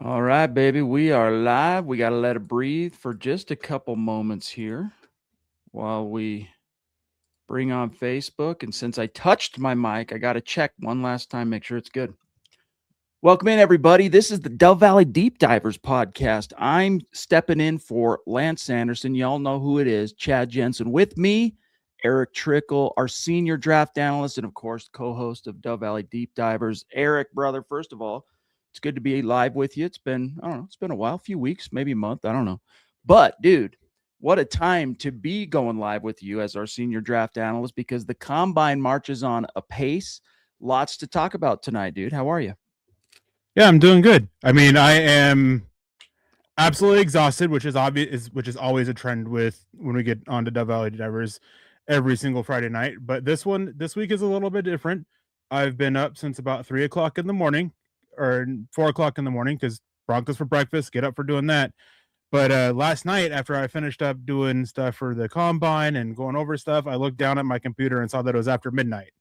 All right, baby. We are live. We got to let it breathe for just a couple moments here while we bring on Facebook. And since I touched my mic, I got to check one last time, make sure it's good. Welcome in, everybody. This is the Dove Valley Deep Divers podcast. I'm stepping in for Lance Sanderson. Y'all know who it is, Chad Jensen. With me, Erick Trickel, our senior draft analyst, and of course, co-host of Dove Valley Deep Divers. Erick, brother, first of all, it's good to be live with you. It's been a while, a few weeks, maybe a month, I don't know. But, dude, what a time to be going live with you as our senior draft analyst because the combine marches on apace. Lots to talk about tonight, dude. How are you? Yeah, I'm doing good. I mean, I am absolutely exhausted, which is obvious, which is always a trend with when we get onto Dove Valley Divers every single Friday night. But this week is a little bit different. I've been up since about 3:00 in the morning or 4:00 in the morning because Broncos for breakfast, get up for doing that. But last night, after I finished up doing stuff for the combine and going over stuff, I looked down at my computer and saw that it was after midnight.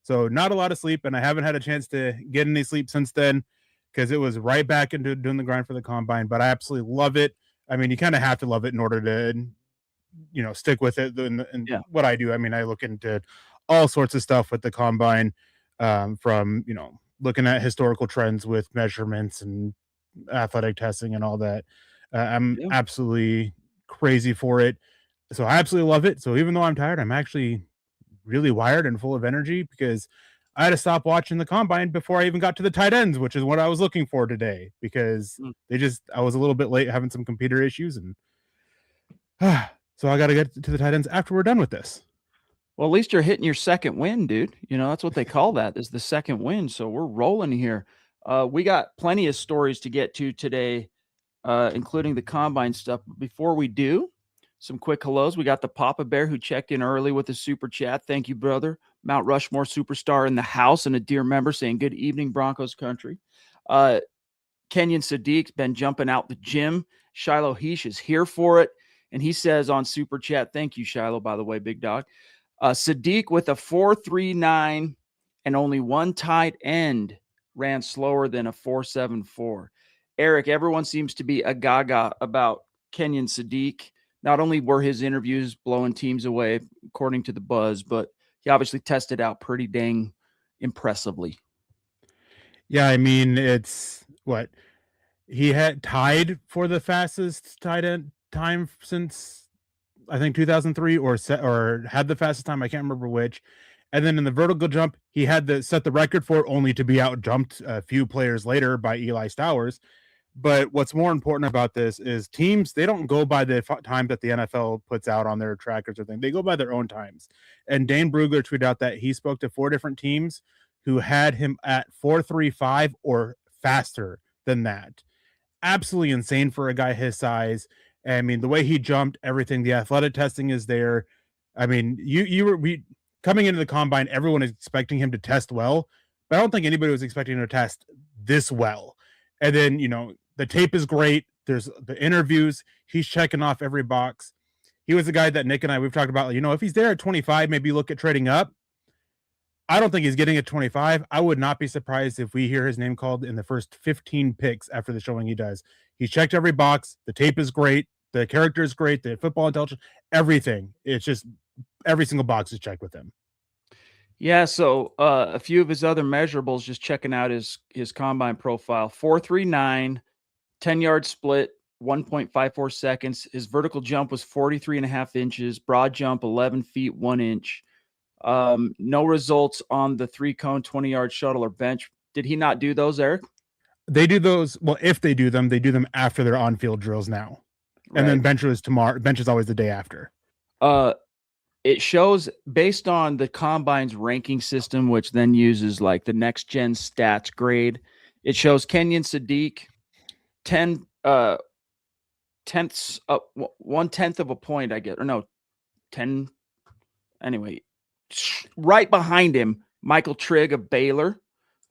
So not a lot of sleep, and I haven't had a chance to get any sleep since then because it was right back into doing the grind for the combine. But I absolutely love it. I mean, you kind of have to love it in order to, stick with it. And Yeah. what I do, I mean, I look into all sorts of stuff with the combine, from looking at historical trends with measurements and athletic testing and all that. I'm Yeah. absolutely crazy for it. So I absolutely love it. So even though I'm tired, I'm actually really wired and full of energy because I had to stop watching the combine before I even got to the tight ends, which is what I was looking for today because Mm. I was a little bit late having some computer issues. And so I got to get to the tight ends after we're done with this. Well, at least you're hitting your second win, dude. That's what they call that is the second win. So we're rolling here. We got plenty of stories to get to today, including the combine stuff. But before we do, some quick hellos. We got the Papa Bear who checked in early with a super chat. Thank you, brother. Mount Rushmore superstar in the house and a dear member saying good evening, Broncos country. Kenyan Sadiq's been jumping out the gym. Shiloh Heesh is here for it. And he says on super chat, thank you, Shiloh, by the way, big dog. Sadiq with a 4.39 and only one tight end ran slower than a 4.74. Erick, everyone seems to be a gaga about Kenyan Sadiq. Not only were his interviews blowing teams away, according to the buzz, but he obviously tested out pretty dang impressively. Yeah, I mean, it's what he had tied for the fastest tight end time since I think 2003 or had the fastest time. I can't remember which. And then in the vertical jump, he had to set the record for it only to be out jumped a few players later by Eli Stowers. But what's more important about this is teams, they don't go by the time that the NFL puts out on their trackers or thing. They go by their own times. And Dane Brugler tweeted out that he spoke to 4 different teams who had him at 4.35 or faster than that. Absolutely insane for a guy his size. I mean, the way he jumped, everything, the athletic testing is there. I mean, we coming into the combine, everyone is expecting him to test well, but I don't think anybody was expecting him to test this well. And then, the tape is great. There's the interviews. He's checking off every box. He was the guy that Nick and I, we've talked about, if he's there at 25, maybe look at trading up. I don't think he's getting at 25. I would not be surprised if we hear his name called in the first 15 picks after the showing he does. He's checked every box. The tape is great. The character is great. The football intelligence, everything. It's just every single box is checked with him. Yeah, so a few of his other measurables, just checking out his combine profile, 4.39, 10-yard split, 1.54 seconds. His vertical jump was 43.5 inches, broad jump 11 feet 1 inch. No results on the 3-cone 20-yard shuttle or bench. Did he not do those, Erick? They do those. Well, if they do them after their on-field drills now. Right. And then bench is tomorrow. Bench is always the day after. It shows based on the combine's ranking system, which then uses like the next gen stats grade. It shows Kenyan Sadiq 1/10 of a point, I get, or no, 10. Anyway, right behind him, Michael Trigg of Baylor,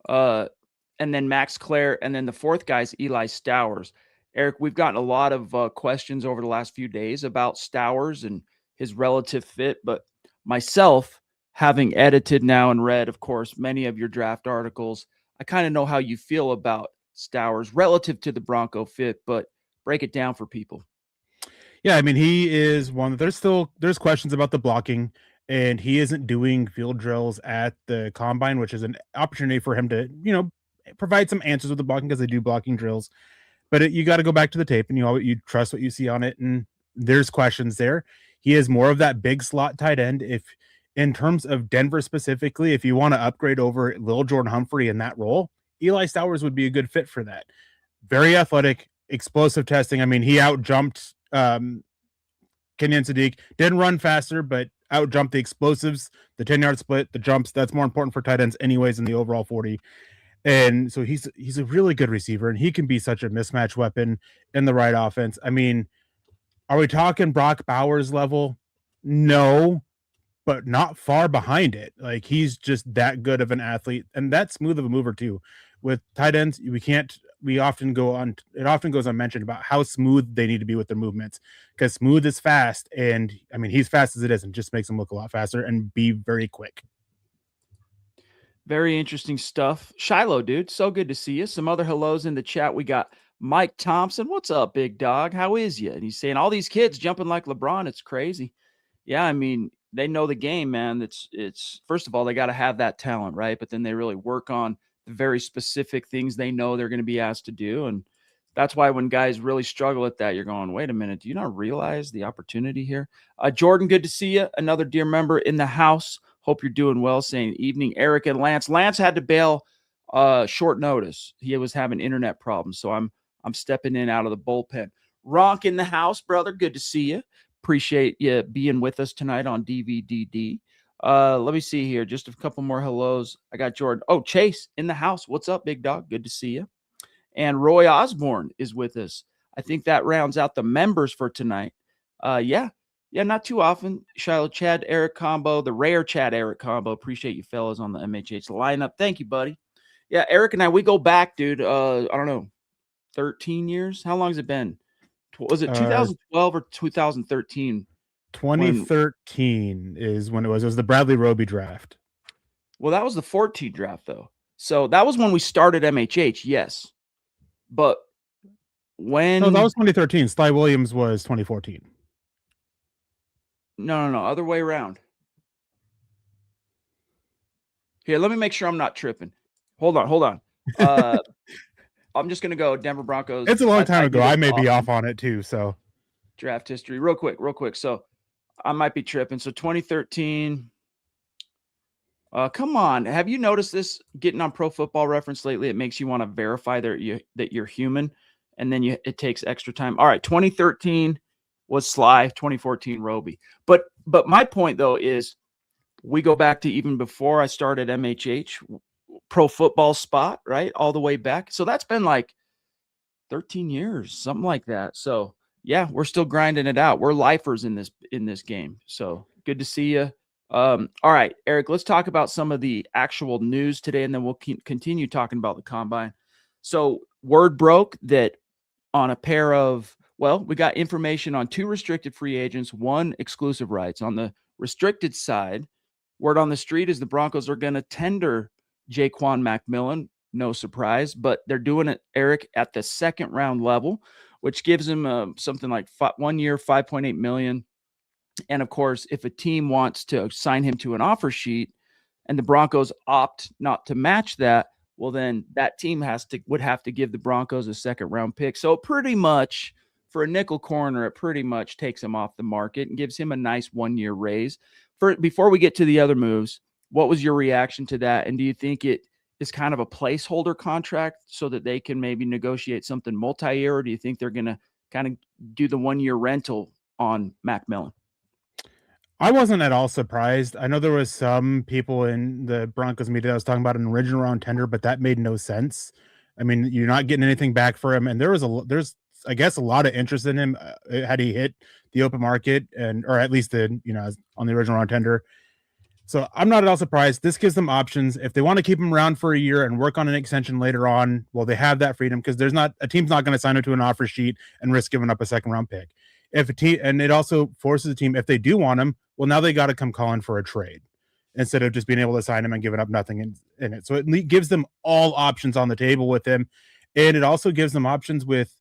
and then Max Clare, and then the fourth guy's Eli Stowers. Erick, we've gotten a lot of questions over the last few days about Stowers and his relative fit, but myself, having edited now and read, of course, many of your draft articles, I kind of know how you feel about Stowers relative to the Bronco fit, but break it down for people. Yeah, I mean, he is one. There's questions about the blocking, and he isn't doing field drills at the combine, which is an opportunity for him to, provide some answers with the blocking because they do blocking drills. But you got to go back to the tape, and you trust what you see on it, and there's questions there. He is more of that big slot tight end. If in terms of Denver specifically, if you want to upgrade over Lil Jordan Humphrey in that role, Eli Stowers would be a good fit for that. Very athletic, explosive testing. I mean, he out jumped Kenyan Sadiq. Didn't run faster, but out jumped the explosives, the 10-yard split, the jumps. That's more important for tight ends, anyways, in the overall 40. And so he's a really good receiver, and he can be such a mismatch weapon in the right offense. I mean, are we talking Brock Bowers level? No, but not far behind it. Like, he's just that good of an athlete, and that smooth of a mover too. With tight ends, it often goes unmentioned about how smooth they need to be with their movements, because smooth is fast, and I mean, he's fast as it is, and just makes him look a lot faster and be very quick. Very interesting stuff. Shiloh, dude, so good to see you. Some other hellos in the chat. We got Mike Thompson. What's up, big dog? How is you? And he's saying all these kids jumping like LeBron. It's crazy. Yeah, I mean, they know the game, man. It's first of all, they got to have that talent, right? But then they really work on the very specific things they know they're going to be asked to do. And that's why when guys really struggle at that, you're going, wait a minute, do you not realize the opportunity here? Jordan, good to see you. Another dear member in the house. Hope you're doing well. Saying evening, Eric and Lance. Lance had to bail short notice. He was having internet problems, so I'm stepping in out of the bullpen. Ronk in the house, brother. Good to see you. Appreciate you being with us tonight on DVDD. Let me see here. Just a couple more hellos. I got Jordan. Oh, Chase in the house. What's up, big dog? Good to see you. And Roy Osborne is with us. I think that rounds out the members for tonight. Yeah, not too often. Shiloh Chad Eric combo, the rare Chad Eric combo. Appreciate you fellas on the MHH lineup. Thank you, buddy. Yeah, Eric and I, we go back, dude. I don't know, 13 years. How long has it been? Was it 2012 or 2013? 2013 is when it was. It was the Bradley Roby draft. Well, that was the 14 draft, though. So that was when we started MHH, yes. But when... No, that was 2013. Sly Williams was 2014. No. Other way around. Here, let me make sure I'm not tripping. Hold on. I'm just going to go Denver Broncos. It's a long time ago. I may be off on it too, so. Draft history. Real quick. So I might be tripping. So 2013. Come on. Have you noticed this getting on Pro Football Reference lately? It makes you want to verify that you're human, and then it takes extra time. All right, 2013 was Sly, 2014 Roby. But my point, though, is we go back to even before I started MHH, Pro Football Spot, right? All the way back. So that's been like 13 years, something like that. So, yeah, we're still grinding it out. We're lifers in this game. So good to see you. All right, Eric, let's talk about some of the actual news today, and then we'll continue talking about the combine. So word broke that on a pair of, we got information on 2 restricted free agents, 1 exclusive rights. On the restricted side, word on the street is the Broncos are going to tender Jaquan McMillan. No surprise, but they're doing it, Eric, at the second round level, which gives him something like 1 year, $5.8 million. And of course, if a team wants to sign him to an offer sheet and the Broncos opt not to match that, well, then that team would have to give the Broncos a second round pick. So pretty much for a nickel corner, it pretty much takes him off the market and gives him a nice 1 year raise. Before we get to the other moves, what was your reaction to that? And do you think it is kind of a placeholder contract so that they can maybe negotiate something multi-year, or do you think they're going to kind of do the 1 year rental on McMillan? I wasn't at all surprised. I know there was some people in the Broncos media that was talking about an original round tender, but that made no sense. I mean, you're not getting anything back for him, and there's I guess a lot of interest in him had he hit the open market, or at least on the original round tender. So I'm not at all surprised. This gives them options. If they want to keep him around for a year and work on an extension later on, well, they have that freedom, because a team's not going to sign him to an offer sheet and risk giving up a second round pick. And it also forces the team, if they do want him, well, now they got to come calling for a trade instead of just being able to sign him and giving up nothing in it. So it gives them all options on the table with him. And it also gives them options with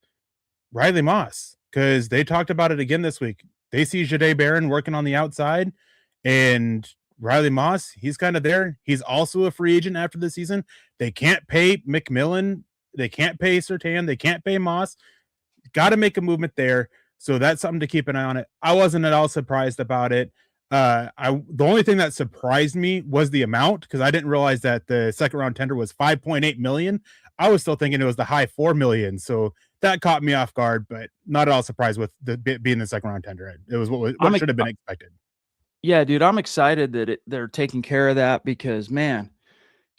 Riley Moss, because they talked about it again this week. They see Jahdae Barron working on the outside, and Riley Moss, he's kind of there. He's also a free agent after the season. They can't pay McMillan. They can't pay Surtain. They can't pay Moss. Got to make a movement there. So that's something to keep an eye on it. I wasn't at all surprised about it. The only thing that surprised me was the amount, because I didn't realize that the second round tender was 5.8 million. I was still thinking it was the high 4 million. So that caught me off guard, but not at all surprised with the being the second round tender. It was what should have been expected. Yeah, dude, I'm excited that they're taking care of that because, man,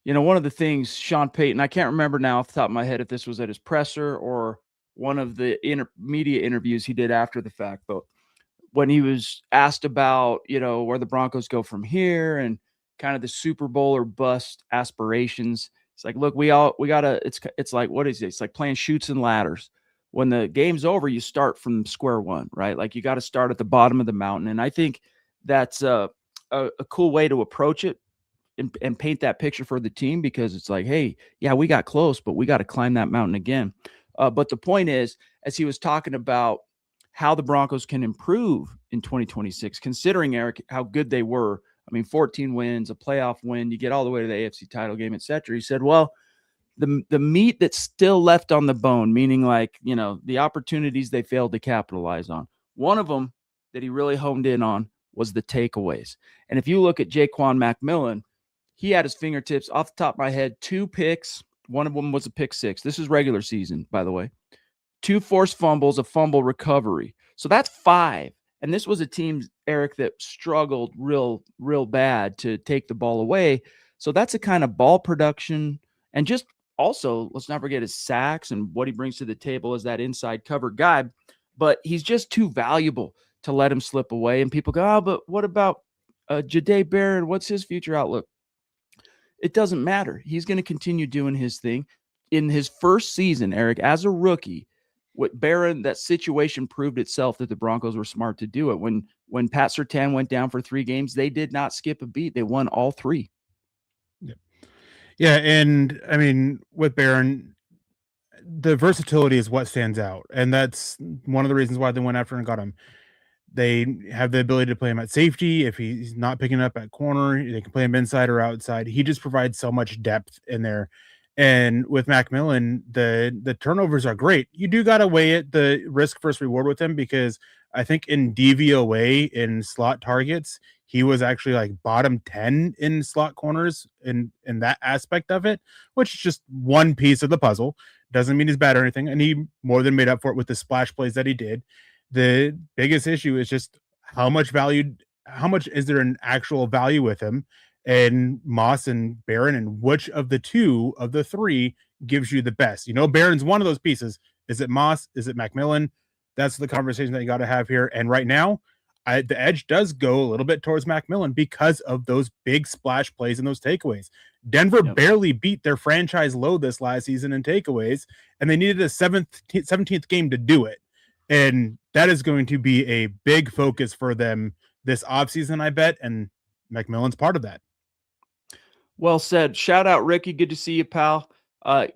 one of the things Sean Payton, I can't remember now off the top of my head if this was at his presser or one of the media interviews he did after the fact, but when he was asked about, where the Broncos go from here and kind of the Super Bowl or bust aspirations, it's like, look, we gotta, it's like, what is it? It's like playing chutes and ladders. When the game's over, you start from square one, right? Like you got to start at the bottom of the mountain. And I think that's a cool way to approach it and paint that picture for the team, because it's like, hey, yeah, we got close, but we got to climb that mountain again. But the point is, as he was talking about how the Broncos can improve in 2026, considering, Eric, how good they were. I mean, 14 wins, a playoff win, you get all the way to the AFC title game, et cetera. He said, well, the meat that's still left on the bone, meaning like, the opportunities they failed to capitalize on. One of them that he really honed in on was the takeaways. And if you look at Jaquan McMillan, he had his fingertips, off the top of my head, 2 picks. One of them was a pick 6. This is regular season, by the way. 2 forced fumbles, a fumble recovery. So that's 5. And this was a team, Eric, that struggled real bad to take the ball away. So that's a kind of ball production. And just also, let's not forget his sacks and what he brings to the table as that inside cover guy. But he's just too valuable to let him slip away. And people go, oh, but what about Jahdae Barron? What's his future outlook? It doesn't matter. He's going to continue doing his thing. In his first season, Eric, as a rookie, with Barron, that situation proved itself that the Broncos were smart to do it. When Pat Surtain went down for 3 games, they did not skip a beat. They won all 3. Yeah, and I mean, with Barron, the versatility is what stands out, and that's one of the reasons why they went after and got him. They have the ability to play him at safety. If he's not picking up at corner, they can play him inside or outside. He just provides so much depth in there. And with McMillan, the turnovers are great. You do got to weigh it, the risk versus reward with him, because I think in DVOA in slot targets, he was actually like bottom 10 in slot corners in that aspect of it, which is just one piece of the puzzle. Doesn't mean he's bad or anything. And he more than made up for it with the splash plays that he did. The biggest issue is just how much is there an actual value with him, and Moss and Barron, and which of the 2 of the 3 gives you the best. Barron's one of those pieces. Is it Moss? Is it McMillan? That's the conversation that you got to have here. And right now, the edge does go a little bit towards McMillan because of those big splash plays and those takeaways. Denver barely beat their franchise low this last season in takeaways, and they needed a 17th game to do it. And that is going to be a big focus for them this offseason, I bet. And McMillan's part of that. Well said. Shout out, Ricky. Good to see you, pal.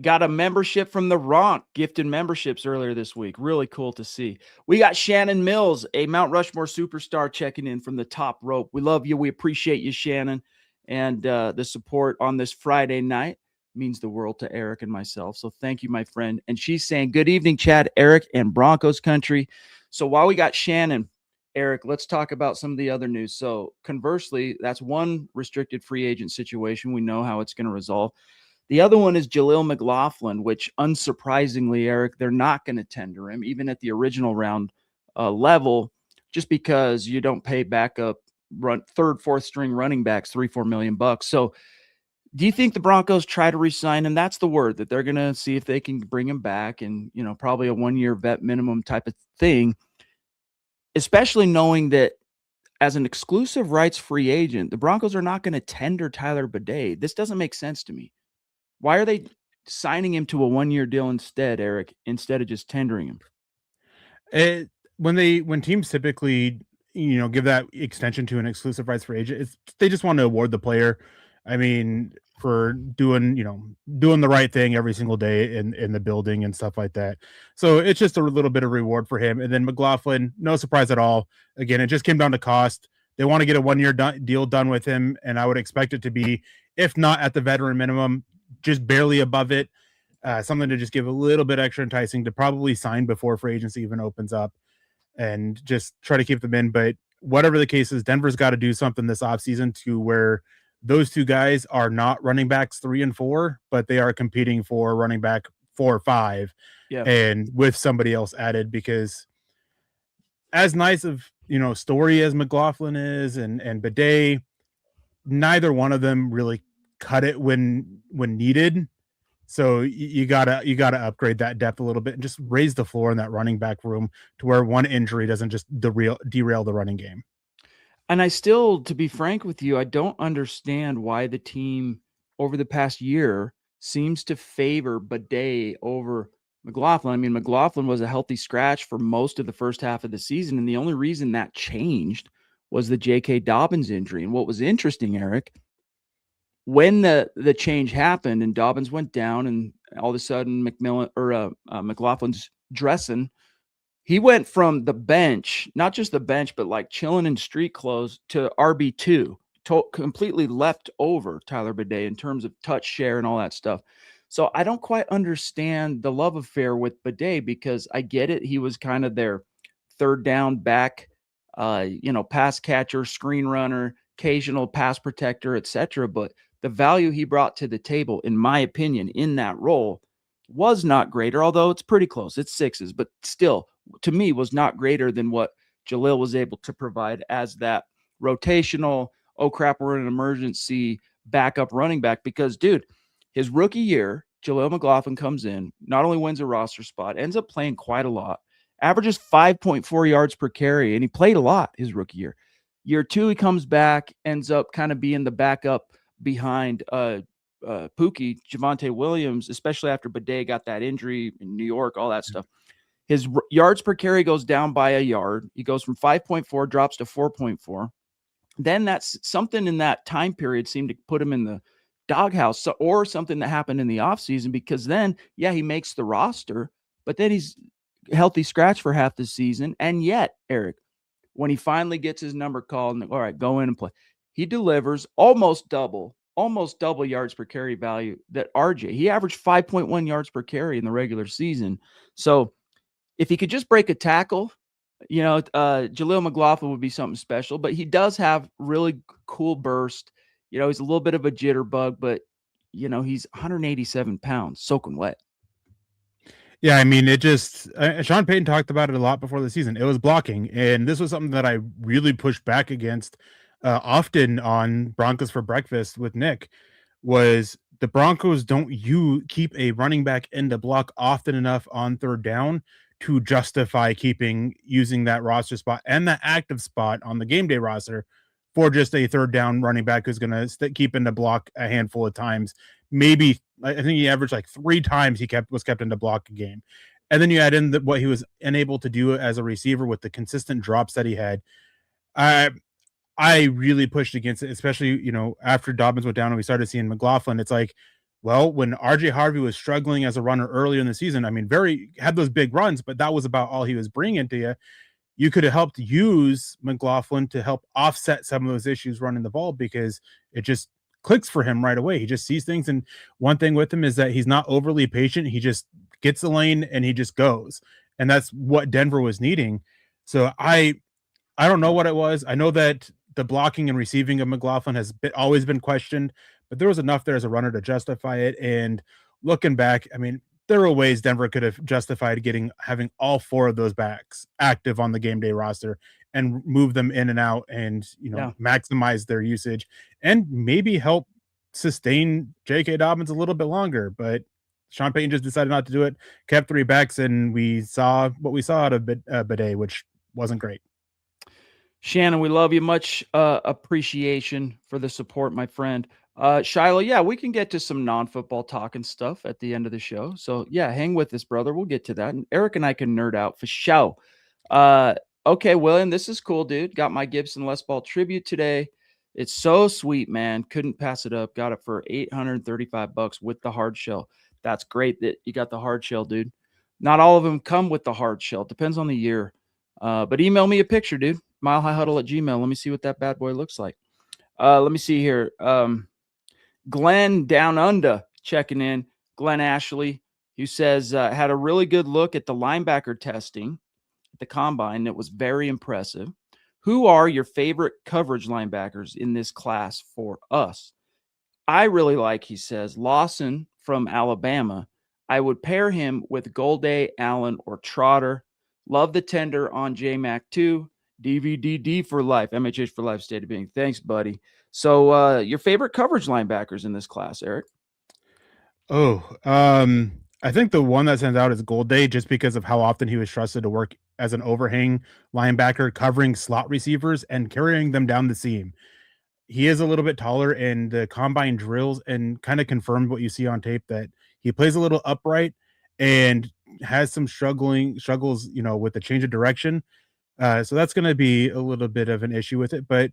Got a membership from the Ronk, gifted memberships earlier this week. Really cool to see. We got Shannon Mills, a Mount Rushmore superstar, checking in from the top rope. We love you. We appreciate you, Shannon. And the support on this Friday night means the world to Eric and myself. So thank you, my friend. And she's saying, good evening, Chad, Eric, and Broncos country. So while we got Shannon, Eric, let's talk about some of the other news. So conversely, that's one restricted free agent situation. We know how it's going to resolve. The other one is Jaleel McLaughlin, which unsurprisingly, Eric, they're not going to tender him, even at the original round level, just because you don't pay backup third, fourth string running backs $3-4 million. So do you think the Broncos try to re-sign him? That's the word, that they're going to see if they can bring him back, and, probably a 1-year vet minimum type of thing, especially knowing that as an exclusive rights free agent, the Broncos are not going to tender Tyler Bedell. This doesn't make sense to me. Why are they signing him to a 1-year deal instead, Eric, instead of just tendering him? When teams typically, give that extension to an exclusive rights free agent, they just want to award the player. I mean, for doing the right thing every single day in the building and stuff like that. So it's just a little bit of reward for him. And then McLaughlin, no surprise at all. Again, it just came down to cost. They want to get a 1-year deal done with him, and I would expect it to be, if not at the veteran minimum, just barely above it. Something to just give a little bit extra enticing to probably sign before free agency even opens up, and just try to keep them in. But whatever the case is, Denver's got to do something this offseason to where those two guys are not running backs 3 and 4, but they are competing for running back 4 or 5, and with somebody else added. Because as nice of story as McLaughlin is and Bedell, neither one of them really cut it when needed. So you gotta upgrade that depth a little bit and just raise the floor in that running back room to where one injury doesn't just derail the running game. And I still, to be frank with you, I don't understand why the team over the past year seems to favor Bedell over McLaughlin. I mean, McLaughlin was a healthy scratch for most of the first half of the season, and the only reason that changed was the J.K. Dobbins injury. And what was interesting, Eric, when the change happened and Dobbins went down, and all of a sudden McMillan or McLaughlin's dressing, he went from the bench, not just the bench, but like chilling in street clothes, to RB2, completely left over Tyler Bedell in terms of touch share and all that stuff. So I don't quite understand the love affair with Bedell, because I get it. He was kind of their third down back, pass catcher, screen runner, occasional pass protector, etc. But the value he brought to the table, in my opinion, in that role was not greater, although it's pretty close. It's 6s, but still, to me, was not greater than what Jaleel was able to provide as that rotational, oh crap, we're in an emergency backup running back. Because, dude, his rookie year, Jaleel McLaughlin comes in, not only wins a roster spot, ends up playing quite a lot, averages 5.4 yards per carry, and he played a lot his rookie year. Year 2, he comes back, ends up kind of being the backup behind Pookie, Javonte Williams, especially after Bedell got that injury in New York, all that stuff. His yards per carry goes down by a yard. He goes from 5.4, drops to 4.4. Then that's something in that time period seemed to put him in the doghouse, or something that happened in the offseason, because then, he makes the roster, but then he's healthy scratch for half the season. And yet, Eric, when he finally gets his number called and, all right, go in and play, he delivers almost double yards per carry value that RJ. He averaged 5.1 yards per carry in the regular season. So if he could just break a tackle, Jaleel McLaughlin would be something special. But he does have really cool burst. He's a little bit of a jitterbug, but he's 187 pounds, soaking wet. Yeah, I mean, it just Sean Payton talked about it a lot before the season. It was blocking, and this was something that I really pushed back against often on Broncos for Breakfast with Nick. Was the Broncos don't keep a running back in the block often enough on third down to justify using that roster spot and that active spot on the game day roster for just a third down running back who's going to keep in the block a handful of times. Maybe, I think he averaged like 3 times he was kept in the block a game. And then you add in what he was unable to do as a receiver with the consistent drops that he had. I really pushed against it, especially, after Dobbins went down and we started seeing McLaughlin. It's like, well, when RJ Harvey was struggling as a runner earlier in the season, I mean, had those big runs, but that was about all he was bringing to you. You could have helped use McLaughlin to help offset some of those issues running the ball, because it just clicks for him right away. He just sees things. And one thing with him is that he's not overly patient. He just gets the lane and he just goes. And that's what Denver was needing. So I don't know what it was. I know that the blocking and receiving of McLaughlin has always been questioned, but there was enough there as a runner to justify it. And looking back, I mean, there were ways Denver could have justified having all 4 of those backs active on the game day roster and move them in and out, and maximize their usage and maybe help sustain J.K. Dobbins a little bit longer. But Sean Payton just decided not to do it, kept 3 backs, and we saw what we saw out of Bedell, which wasn't great. Shannon, we love you. Much appreciation for the support, my friend. Shiloh, we can get to some non-football talk and stuff at the end of the show. So, hang with us, brother. We'll get to that. And Eric and I can nerd out for show. Okay, William, this is cool, dude. Got my Gibson Les Paul tribute today. It's so sweet, man. Couldn't pass it up. Got it for $835 with the hard shell. That's great that you got the hard shell, dude. Not all of them come with the hard shell. Depends on the year. But email me a picture, dude. milehighhuddle@gmail. Let me see what that bad boy looks like. Let me see here. Glenn Down Under checking in. Glenn Ashley, who says, had a really good look at the linebacker testing at the combine. It was very impressive. Who are your favorite coverage linebackers in this class for us? I really like, he says, Lawson from Alabama. I would pair him with Golday, Allen, or Trotter. Love the tender on JMac too. DVDD for life. MHH for life, state of being. Thanks, buddy. So your favorite coverage linebackers in this class, Eric? Oh, I think the one that stands out is Golday, just because of how often he was trusted to work as an overhang linebacker, covering slot receivers and carrying them down the seam. He is a little bit taller, and the combine drills and kind of confirmed what you see on tape, that he plays a little upright and has some struggles, with the change of direction. So that's going to be a little bit of an issue with it, but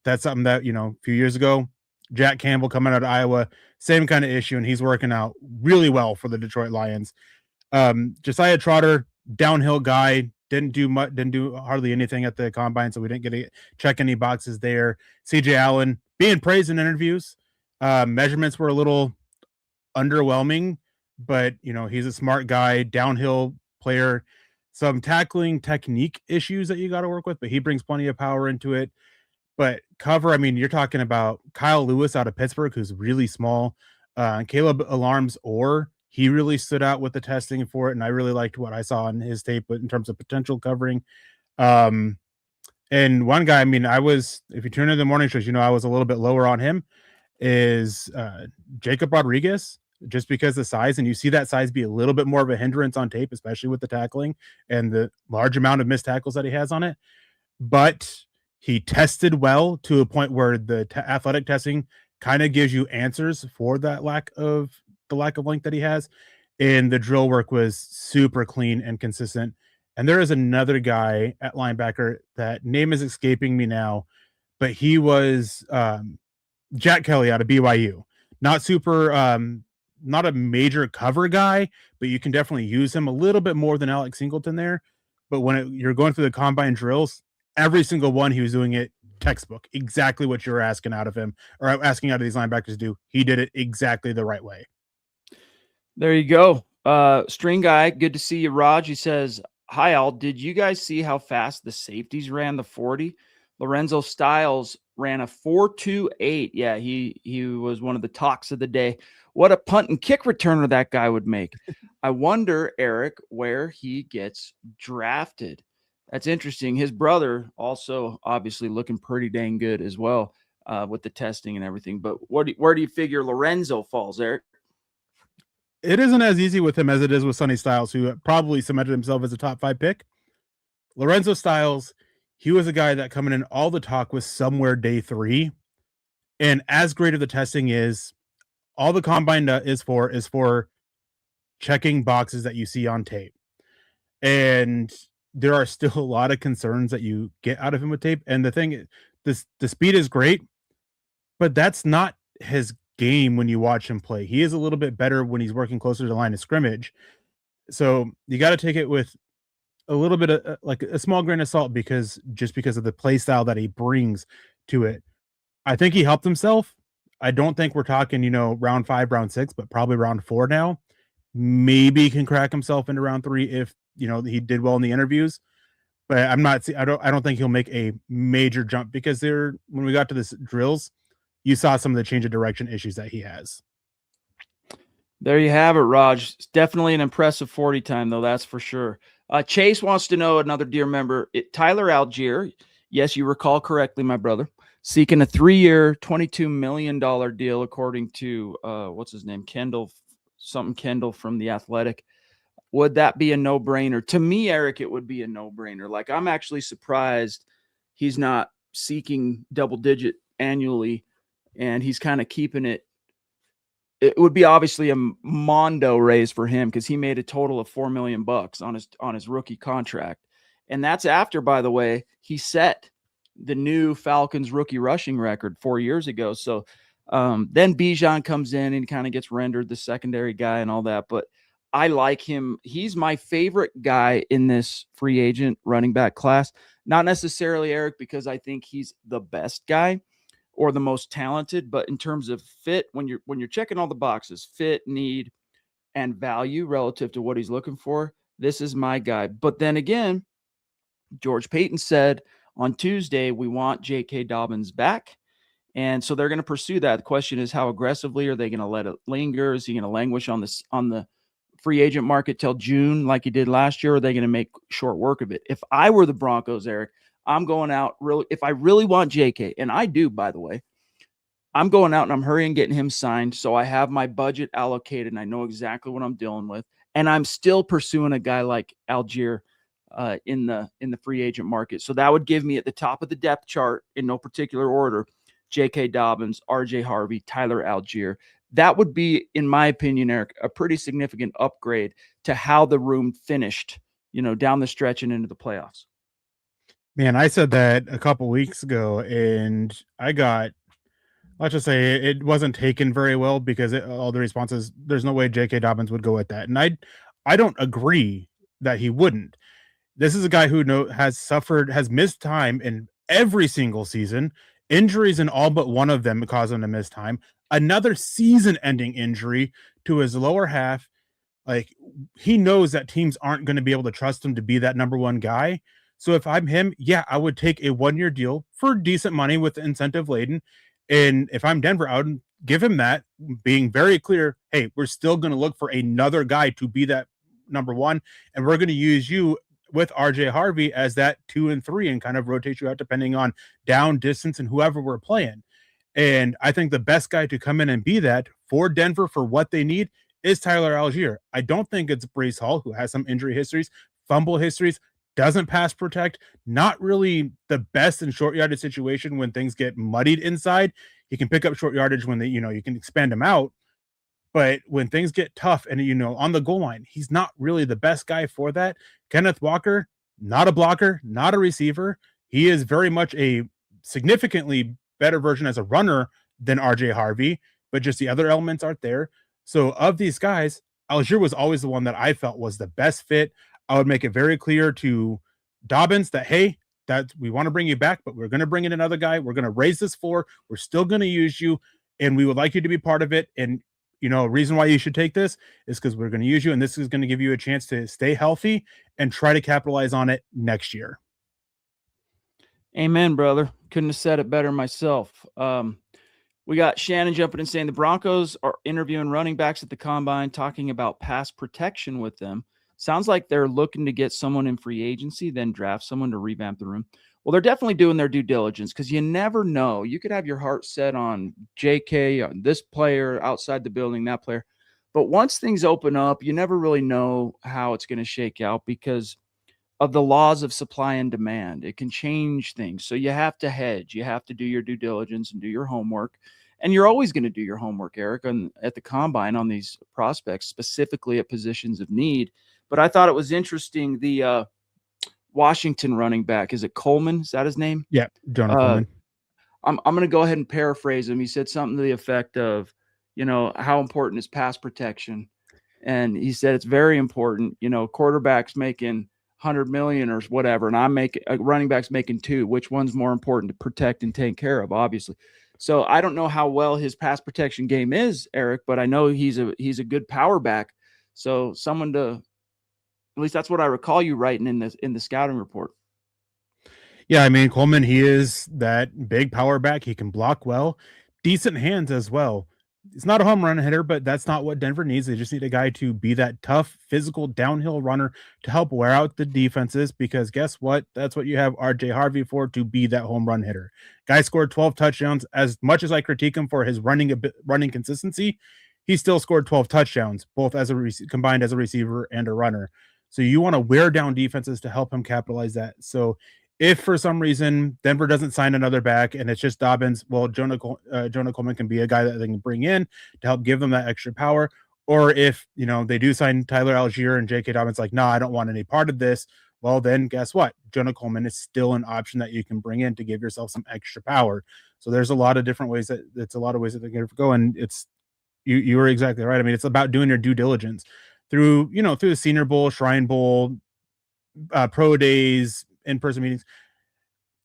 that's something that, a few years ago, Jack Campbell coming out of Iowa, same kind of issue, and he's working out really well for the Detroit Lions. Josiah Trotter, downhill guy, didn't do hardly anything at the combine, so we didn't get to check any boxes there. CJ Allen being praised in interviews. Measurements were a little underwhelming, but he's a smart guy, downhill player. Some tackling technique issues that you got to work with, but he brings plenty of power into it. But cover, I mean, you're talking about Kyle Lewis out of Pittsburgh, who's really small. Caleb Alarms, he really stood out with the testing for it, and I really liked what I saw on his tape in terms of potential covering. And one guy, I mean, if you tune in the morning shows, I was a little bit lower on him, is Jacob Rodriguez, just because the size, and you see that size be a little bit more of a hindrance on tape, especially with the tackling and the large amount of missed tackles that he has on it. But he tested well to a point where the athletic testing kind of gives you answers for that lack of length that he has. And the drill work was super clean and consistent. And there is another guy at linebacker, that name is escaping me now, but he was Jack Kelly out of BYU. Not super, not a major cover guy, but you can definitely use him a little bit more than Alex Singleton there. But when you're going through the combine drills, every single one, he was doing it textbook, exactly what you're asking out of him, or asking out of these linebackers to do. He did it exactly the right way. There you go. String guy, good to see you, Raj. He says, hi, all. Did you guys see how fast the safeties ran the 40? Lorenzo Styles ran a 4.28. Yeah, he was one of the talks of the day. What a punt and kick returner that guy would make. I wonder, Eric, where he gets drafted. That's interesting. His brother also obviously looking pretty dang good as well with the testing and everything. But where do you figure Lorenzo falls, Eric? It isn't as easy with him as it is with Sonny Styles, who probably cemented himself as a top 5 pick. Lorenzo Styles, he was a guy that coming in, all the talk was somewhere day 3. And as great of the testing is, all the combine is for checking boxes that you see on tape. And there are still a lot of concerns that you get out of him with tape. And the thing is, the speed is great, but that's not his game when you watch him play. He is a little bit better when he's working closer to the line of scrimmage. So you got to take it with a little bit of like a small grain of salt, because of the play style that he brings to it. I think he helped himself. I don't think we're talking, round 5, round 6, but probably round 4 now. Maybe he can crack himself into round 3 if, he did well in the interviews. But I don't think he'll make a major jump, because when we got to this drills, you saw some of the change of direction issues that he has. There you have it, Raj. It's definitely an impressive 40 time, though, that's for sure. Chase wants to know, another dear member, Tyler Algier. Yes, you recall correctly, my brother. Seeking a 3-year, $22 million deal, according to, what's his name? Kendall from The Athletic. Would that be a no-brainer? To me, Eric, it would be a no-brainer. Like, I'm actually surprised he's not seeking double-digit annually, and he's kind of keeping it. It would be obviously a mondo raise for him, because he made a total of $4 million on his rookie contract. And that's after, by the way, he set the new Falcons rookie rushing record 4 years ago. So then Bijan comes in and kind of gets rendered the secondary guy and all that. But I like him. He's my favorite guy in this free agent running back class. Not necessarily Eric, because I think he's the best guy or the most talented, but in terms of fit, when you're checking all the boxes, fit, need, and value relative to what he's looking for, this is my guy. But then again, George Payton said on Tuesday, we want J.K. Dobbins back. And so they're going to pursue that. The question is, how aggressively are they going to let it linger? Is he going to languish on the free agent market till June like he did last year? Or are they going to make short work of it? If I were the Broncos, Eric, I'm going out really. If I really want JK, and I do, by the way, I'm going out and I'm hurrying getting him signed. So I have my budget allocated and I know exactly what I'm dealing with. And I'm still pursuing a guy like Algier in the free agent market. So that would give me at the top of the depth chart in no particular order, J.K. Dobbins, R.J. Harvey, Tyler Algier. That would be, in my opinion, Eric, a pretty significant upgrade to how the room finished, down the stretch and into the playoffs. Man, I said that a couple weeks ago, and I got, let's just say, it wasn't taken very well because all the responses, there's no way J.K. Dobbins would go at that. And I don't agree that he wouldn't. This is a guy who has missed time in every single season. Injuries in all but one of them cause him to miss time. Another season-ending injury to his lower half. Like, he knows that teams aren't going to be able to trust him to be that number one guy. So if I'm him, yeah, I would take a 1-year deal for decent money with incentive laden. And if I'm Denver, I would give him that, being very clear, hey, we're still going to look for another guy to be that number one. And we're going to use you with RJ Harvey as that 2 and 3 and kind of rotate you out depending on down, distance, and whoever we're playing. And I think the best guy to come in and be that for Denver for what they need is Tyler Algier. I don't think it's Breece Hall, who has some injury histories, fumble histories, doesn't pass protect, not really the best in short yardage situation when things get muddied inside. He can pick up short yardage when you can expand him out. But when things get tough and, on the goal line, he's not really the best guy for that. Kenneth Walker, not a blocker, not a receiver. He is very much a significantly better version as a runner than RJ Harvey, but just the other elements aren't there. So of these guys, Algier was always the one that I felt was the best fit. I would make it very clear to Dobbins that, hey, that we want to bring you back, but we're going to bring in another guy. We're going to raise this floor. We're still going to use you, and we would like you to be part of it. And, a reason why you should take this is because we're going to use you, and this is going to give you a chance to stay healthy and try to capitalize on it next year. Amen, brother. Couldn't have said it better myself. We got Shannon jumping in saying the Broncos are interviewing running backs at the combine, talking about pass protection with them. Sounds like they're looking to get someone in free agency, then draft someone to revamp the room. Well, they're definitely doing their due diligence because you never know. You could have your heart set on JK, on this player outside the building, that player. But once things open up, you never really know how it's going to shake out because of the laws of supply and demand. It can change things. So you have to hedge. You have to do your due diligence and do your homework. And you're always going to do your homework, Eric, at the combine on these prospects, specifically at positions of need. But I thought it was interesting, the Washington running back, is it Coleman? Is that his name? Yeah, Jonah Coleman. I'm going to go ahead and paraphrase him. He said something to the effect of, how important is pass protection? And he said it's very important. Quarterbacks making 100 million or whatever, and I'm making running backs making 2. Which one's more important to protect and take care of? Obviously. So I don't know how well his pass protection game is, Eric, but I know he's a good power back. So someone to, at least that's what I recall you writing in the scouting report. Yeah, I mean, Coleman, he is that big power back. He can block well, decent hands as well. It's not a home run hitter, but that's not what Denver needs. They just need a guy to be that tough, physical downhill runner to help wear out the defenses, because guess what? That's what you have RJ Harvey for, to be that home run hitter. Guy scored 12 touchdowns. As much as I critique him for his running consistency, he still scored 12 touchdowns, both as combined as a receiver and a runner. So you want to wear down defenses to help him capitalize that. So if for some reason Denver doesn't sign another back and it's just Dobbins, well, Jonah Coleman can be a guy that they can bring in to help give them that extra power. Or if, they do sign Tyler Algier and J.K. Dobbins like, no, I don't want any part of this. Well, then guess what? Jonah Coleman is still an option that you can bring in to give yourself some extra power. So there's a lot of different ways that they can go. And you were exactly right. I mean, it's about doing your due diligence through the Senior Bowl, Shrine Bowl, pro days, in-person meetings.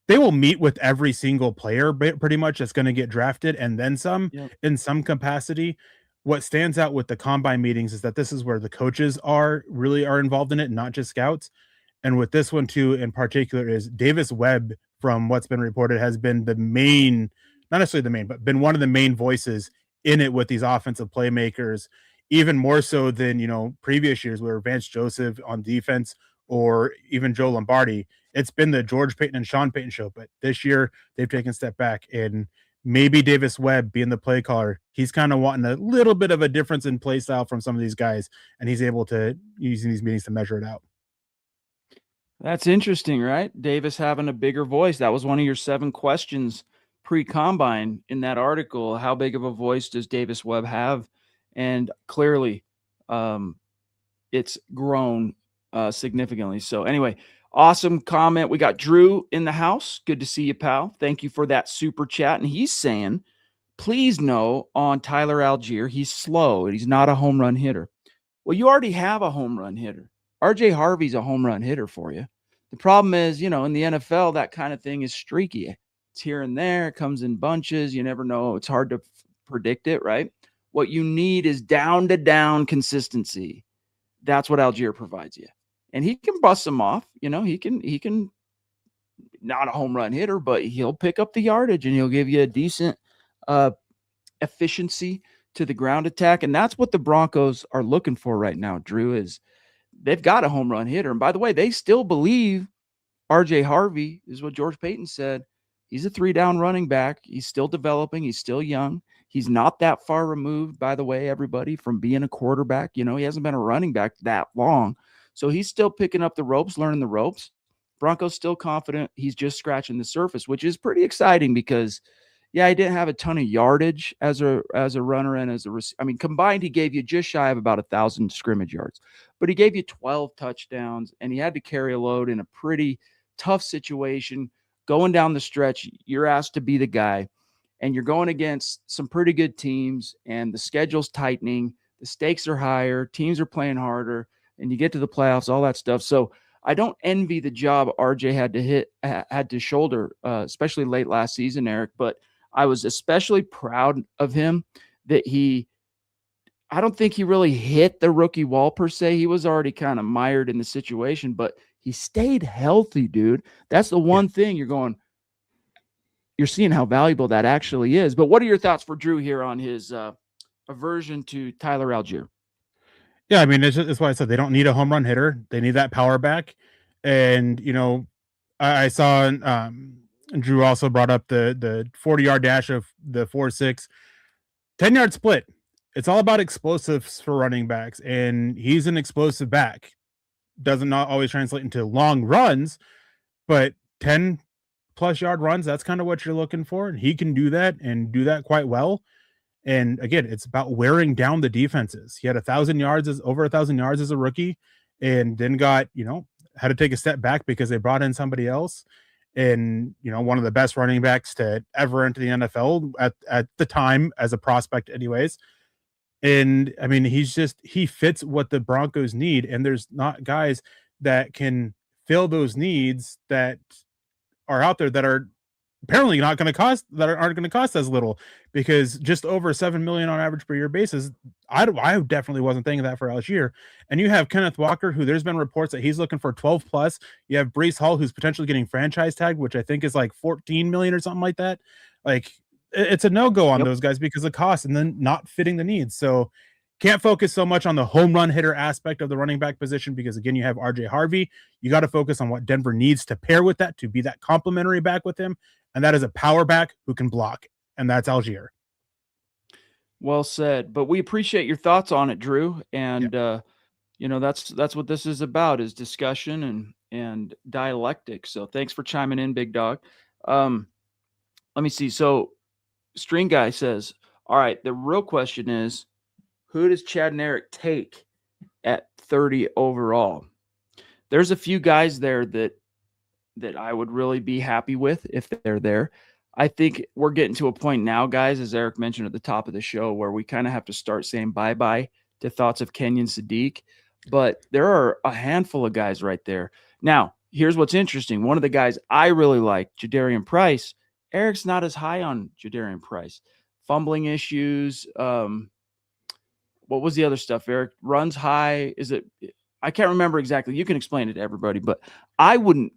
They will meet with every single player pretty much that's going to get drafted and then some Yep. in some capacity. What stands out with the combine meetings is that this is where the coaches are involved in it, not just scouts. And with this one too, in particular, is Davis Webb, from what's been reported, has been the main, not necessarily the main, but been one of the main voices in it with these offensive playmakers, even more so than, previous years where Vance Joseph on defense or even Joe Lombardi. It's been the George Payton and Sean Payton show, but this year they've taken a step back, and maybe Davis Webb being the play caller, he's kind of wanting a little bit of a difference in play style from some of these guys, and he's able to using these meetings to measure it out. That's interesting, right? Davis having a bigger voice. That was one of your 7 questions pre-combine in that article. How big of a voice does Davis Webb have? And clearly, it's grown significantly. So anyway, awesome comment. We got Drew in the house. Good to see you, pal. Thank you for that super chat. And he's saying, please know on Tyler Algier, he's slow and he's not a home run hitter. Well, you already have a home run hitter. RJ Harvey's a home run hitter for you. The problem is, in the NFL, that kind of thing is streaky. It's here and there. It comes in bunches. You never know. It's hard to predict it, right? What you need is down-to-down consistency. That's what Algier provides you. And he can bust them off. He can not a home run hitter, but he'll pick up the yardage and he'll give you a decent efficiency to the ground attack. And that's what the Broncos are looking for right now, Drew, is they've got a home run hitter. And by the way, they still believe RJ Harvey is what George Payton said. He's a 3-down running back. He's still developing. He's still young. He's not that far removed, by the way, everybody, from being a quarterback. He hasn't been a running back that long. So he's still picking up the ropes, learning the ropes. Broncos still confident he's just scratching the surface, which is pretty exciting because, yeah, he didn't have a ton of yardage as a runner and as a combined, he gave you just shy of about 1,000 scrimmage yards, but he gave you 12 touchdowns, and he had to carry a load in a pretty tough situation. Going down the stretch, you're asked to be the guy, and you're going against some pretty good teams, and the schedule's tightening. The stakes are higher. Teams are playing harder, and you get to the playoffs, all that stuff. So I don't envy the job RJ had to shoulder, especially late last season, Eric, but I was especially proud of him that I don't think he really hit the rookie wall per se. He was already kind of mired in the situation, but he stayed healthy, dude. That's the one thing you're seeing how valuable that actually is. But what are your thoughts for Drew here on his aversion to Tyler Algier? Yeah, I mean, it's why I said they don't need a home run hitter. They need that power back. And, I saw Drew also brought up the 40-yard dash of the 4.6, 10-yard split. It's all about explosives for running backs, and he's an explosive back. Doesn't not always translate into long runs, but 10-plus yard runs, that's kind of what you're looking for. And he can do that and do that quite well. And again, it's about wearing down the defenses. He had over 1,000 yards as a rookie, and then had to take a step back because they brought in somebody else. And, one of the best running backs to ever enter the NFL at the time as a prospect anyways. And I mean, he fits what the Broncos need. And there's not guys that can fill those needs that are out there that are apparently aren't going to cost as little, because just over $7 million on average per year basis. I definitely wasn't thinking that for Algier. And you have Kenneth Walker, who there's been reports that he's looking for 12 plus. You have Breece Hall, who's potentially getting franchise tag, which I think is like 14 million or something like that. Like, it's a no-go on those guys because of cost and then not fitting the needs. So can't focus so much on the home run hitter aspect of the running back position because, again, you have RJ Harvey. You got to focus on what Denver needs to pair with that to be that complementary back with him. And that is a power back who can block. And that's Algier. Well said. But we appreciate your thoughts on it, Drew. And, that's what this is about, is discussion and dialectic. So thanks for chiming in, big dog. Let me see. So String Guy says, all right, the real question is, who does Chad and Erick take at 30 overall? There's a few guys there that I would really be happy with if they're there. I think we're getting to a point now, guys, as Eric mentioned at the top of the show, where we kind of have to start saying bye-bye to thoughts of Kenyan Sadiq. But there are a handful of guys right there. Now, here's what's interesting. One of the guys I really like, Jadarian Price. Eric's not as high on Jadarian Price. Fumbling issues. What was the other stuff, Eric? Runs high. Is it? I can't remember exactly. You can explain it to everybody, but I would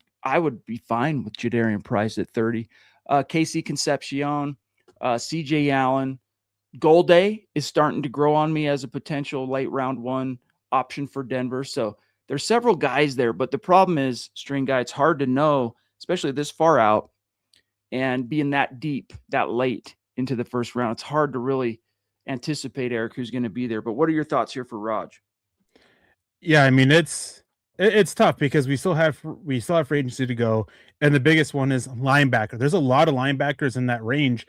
be fine with Jadarian Price at 30. Casey Concepcion, CJ Allen. Golday is starting to grow on me as a potential late round one option for Denver. So there's several guys there, but the problem is, String Guy, it's hard to know, especially this far out and being that deep, that late into the first round. It's hard to really anticipate, Eric, who's going to be there. But what are your thoughts here for Raj? Yeah, I mean it's tough because we still have free agency to go, and the biggest one is linebacker. There's a lot of linebackers in that range,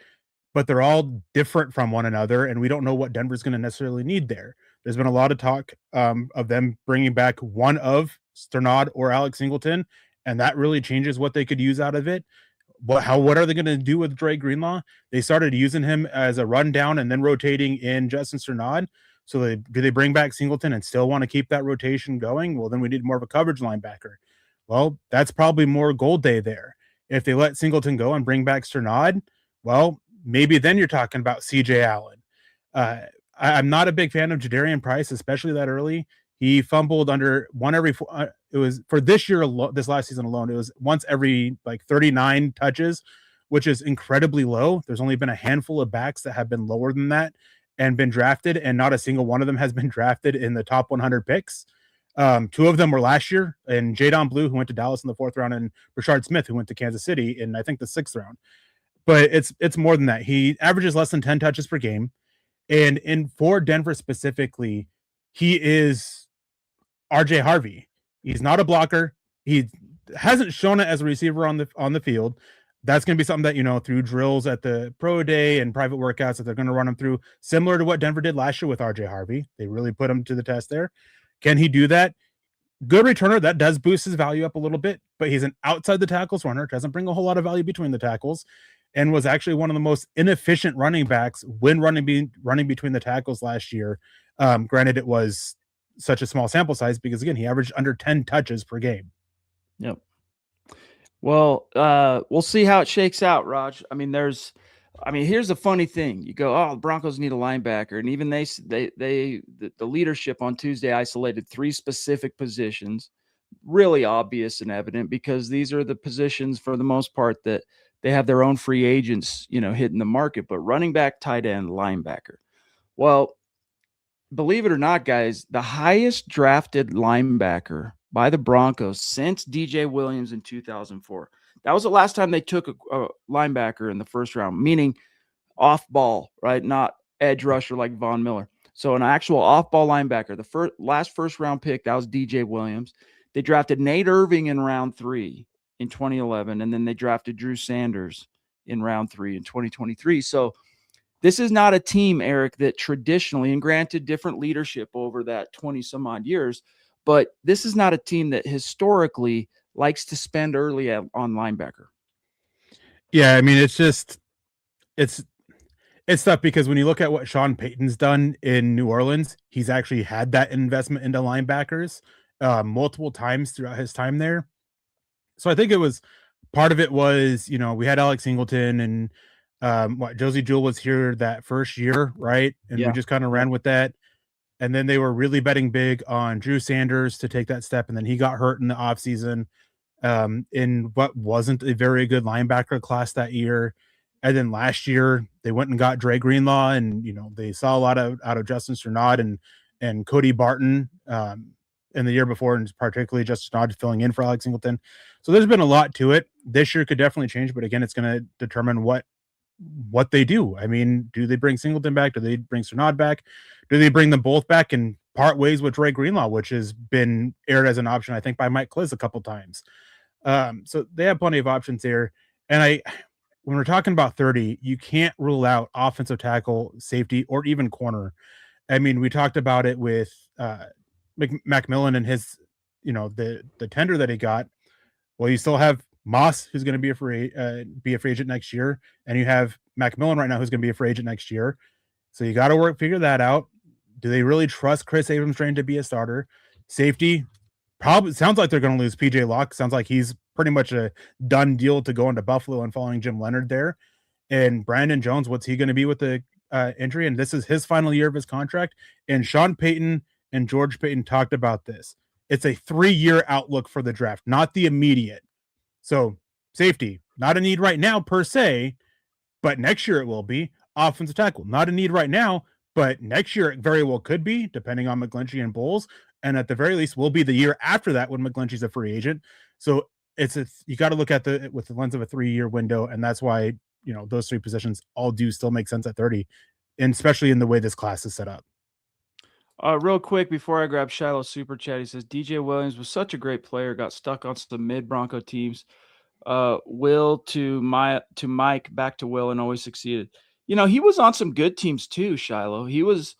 but they're all different from one another, and we don't know what Denver's going to necessarily need there. There's been a lot of talk of them bringing back one of Sternad or Alex Singleton, and that really changes what they could use out of it. What are they going to do with Dre Greenlaw? They started using him as a rundown and then rotating in Justin Sternad. So do they bring back Singleton and still want to keep that rotation going? Well, then we need more of a coverage linebacker. Well, that's probably more Golday there. If they let Singleton go and bring back Sternad, well, maybe then you're talking about CJ Allen. I'm not a big fan of Jadarian Price, especially that early. He fumbled under one every it was for this year, this last season alone, it was once every like 39 touches, which is incredibly low. There's only been a handful of backs that have been lower than that and been drafted, and not a single one of them has been drafted in the top 100 picks. Two of them were last year, and Jadon Blue, who went to Dallas in the 4th round, and Rashard Smith, who went to Kansas City in, I think, the 6th round. But it's more than that. He averages less than 10 touches per game. And for Denver specifically, he is RJ Harvey. He's not a blocker. He hasn't shown it as a receiver on the field. That's going to be something that, through drills at the pro day and private workouts that they're going to run him through, similar to what Denver did last year with RJ Harvey. They really put him to the test there. Can he do that? Good returner. That does boost his value up a little bit, but he's an outside the tackles runner. Doesn't bring a whole lot of value between the tackles, and was actually one of the most inefficient running backs when running between the tackles last year. Granted, it was such a small sample size because, again, he averaged under 10 touches per game. Yep. Well, we'll see how it shakes out, Raj. Here's the funny thing. You go, oh, the Broncos need a linebacker. And even the leadership on Tuesday isolated 3 specific positions, really obvious and evident, because these are the positions for the most part that they have their own free agents, hitting the market, but running back, tight end, linebacker. Well, believe it or not, guys, the highest drafted linebacker by the Broncos since DJ Williams in 2004. That was the last time they took a linebacker in the first round, meaning off ball, right? Not edge rusher like Von Miller. So an actual off ball linebacker. The last first round pick, that was DJ Williams. They drafted Nate Irving in round 3 in 2011, and then they drafted Drew Sanders in round 3 in 2023. So this is not a team, Eric, that traditionally, and granted different leadership over that 20 some odd years, but this is not a team that historically likes to spend early on linebacker. Yeah, it's tough because when you look at what Sean Payton's done in New Orleans, he's actually had that investment into linebackers multiple times throughout his time there. So I think part of it was, we had Alex Singleton and Josie Jewell was here that first year, right? And we just kind of ran with that. And then they were really betting big on Drew Sanders to take that step. And then he got hurt in the offseason in what wasn't a very good linebacker class that year. And then last year they went and got Dre Greenlaw, and they saw a lot out of Justin Sternad and Cody Barton in the year before, and particularly Justin Sternad filling in for Alex Singleton. So there's been a lot to it. This year could definitely change, but again, it's going to determine what they do. Do they bring Singleton back? Do they bring Sternad back? Do they bring them both back and part ways with Dre Greenlaw, which has been aired as an option, I think, by Mike Kliss a couple times. So they have plenty of options here. And when we're talking about 30, you can't rule out offensive tackle, safety, or even corner. I mean, we talked about it with McMillan and his, the tender that he got. Well, you still have Moss, who's going to be a free agent next year, and you have McMillan right now, who's going to be a free agent next year. So you got to figure that out. Do they really trust Chris Abrams-Draine to be a starter? Safety, probably sounds like they're going to lose PJ Locke. Sounds like he's pretty much a done deal to go into Buffalo and following Jim Leonard there. And Brandon Jones, what's he going to be with the injury? And this is his final year of his contract. And Sean Payton and George Payton talked about this. It's a 3-year outlook for the draft, not the immediate. So safety, not a need right now per se, but next year it will be. Offensive tackle, not a need right now, but next year it very well could be, depending on McGlinchey and Bowles. And at the very least, will be the year after that when McGlinchey's a free agent. So you got to look at with the lens of a 3-year window, and that's why those 3 positions all do still make sense at 30, and especially in the way this class is set up. Real quick before I grab Shiloh's super chat, he says DJ Williams was such a great player, got stuck on some mid Bronco teams. Will to Mike, back to Will, and always succeeded. He was on some good teams too, Shiloh. He was,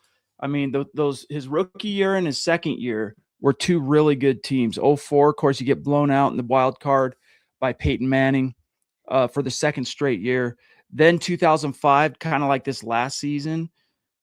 his rookie year and his second year were 2 really good teams. 04, of course, you get blown out in the wild card by Peyton Manning for the second straight year. Then 2005, kind of like this last season,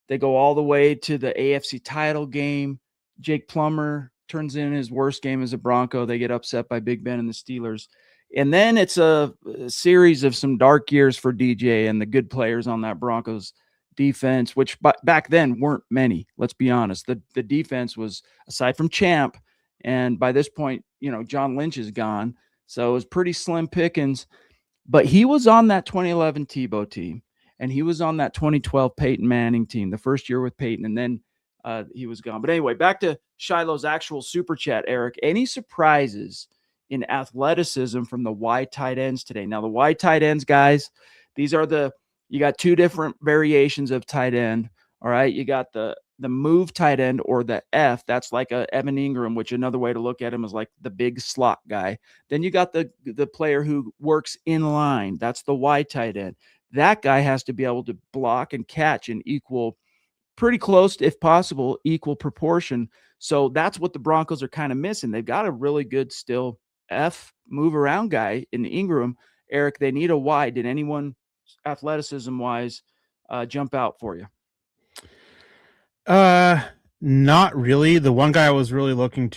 they go all the way to the AFC title game. Jake Plummer turns in his worst game as a Bronco. They get upset by Big Ben and the Steelers. And then it's a series of some dark years for DJ and the good players on that Broncos defense, which back then weren't many. Let's be honest. The defense was, aside from Champ, and by this point, John Lynch is gone. So it was pretty slim pickings. But he was on that 2011 Tebow team, and he was on that 2012 Peyton Manning team, the first year with Peyton, and then he was gone. But anyway, back to Shiloh's actual super chat, Eric. Any surprises in athleticism from the wide tight ends today? Now, the wide tight ends, guys, these are you got 2 different variations of tight end. All right. You got the move tight end, or the F. That's like a Evan Ingram, which another way to look at him is like the big slot guy. Then you got the player who works in line. That's the wide tight end. That guy has to be able to block and catch in pretty close, if possible, equal proportion. So that's what the Broncos are kind of missing. They've got a really good still F move around guy in Ingram. Eric, they need a wide. Did anyone athleticism wise jump out for you? Not really. The one guy I was really looking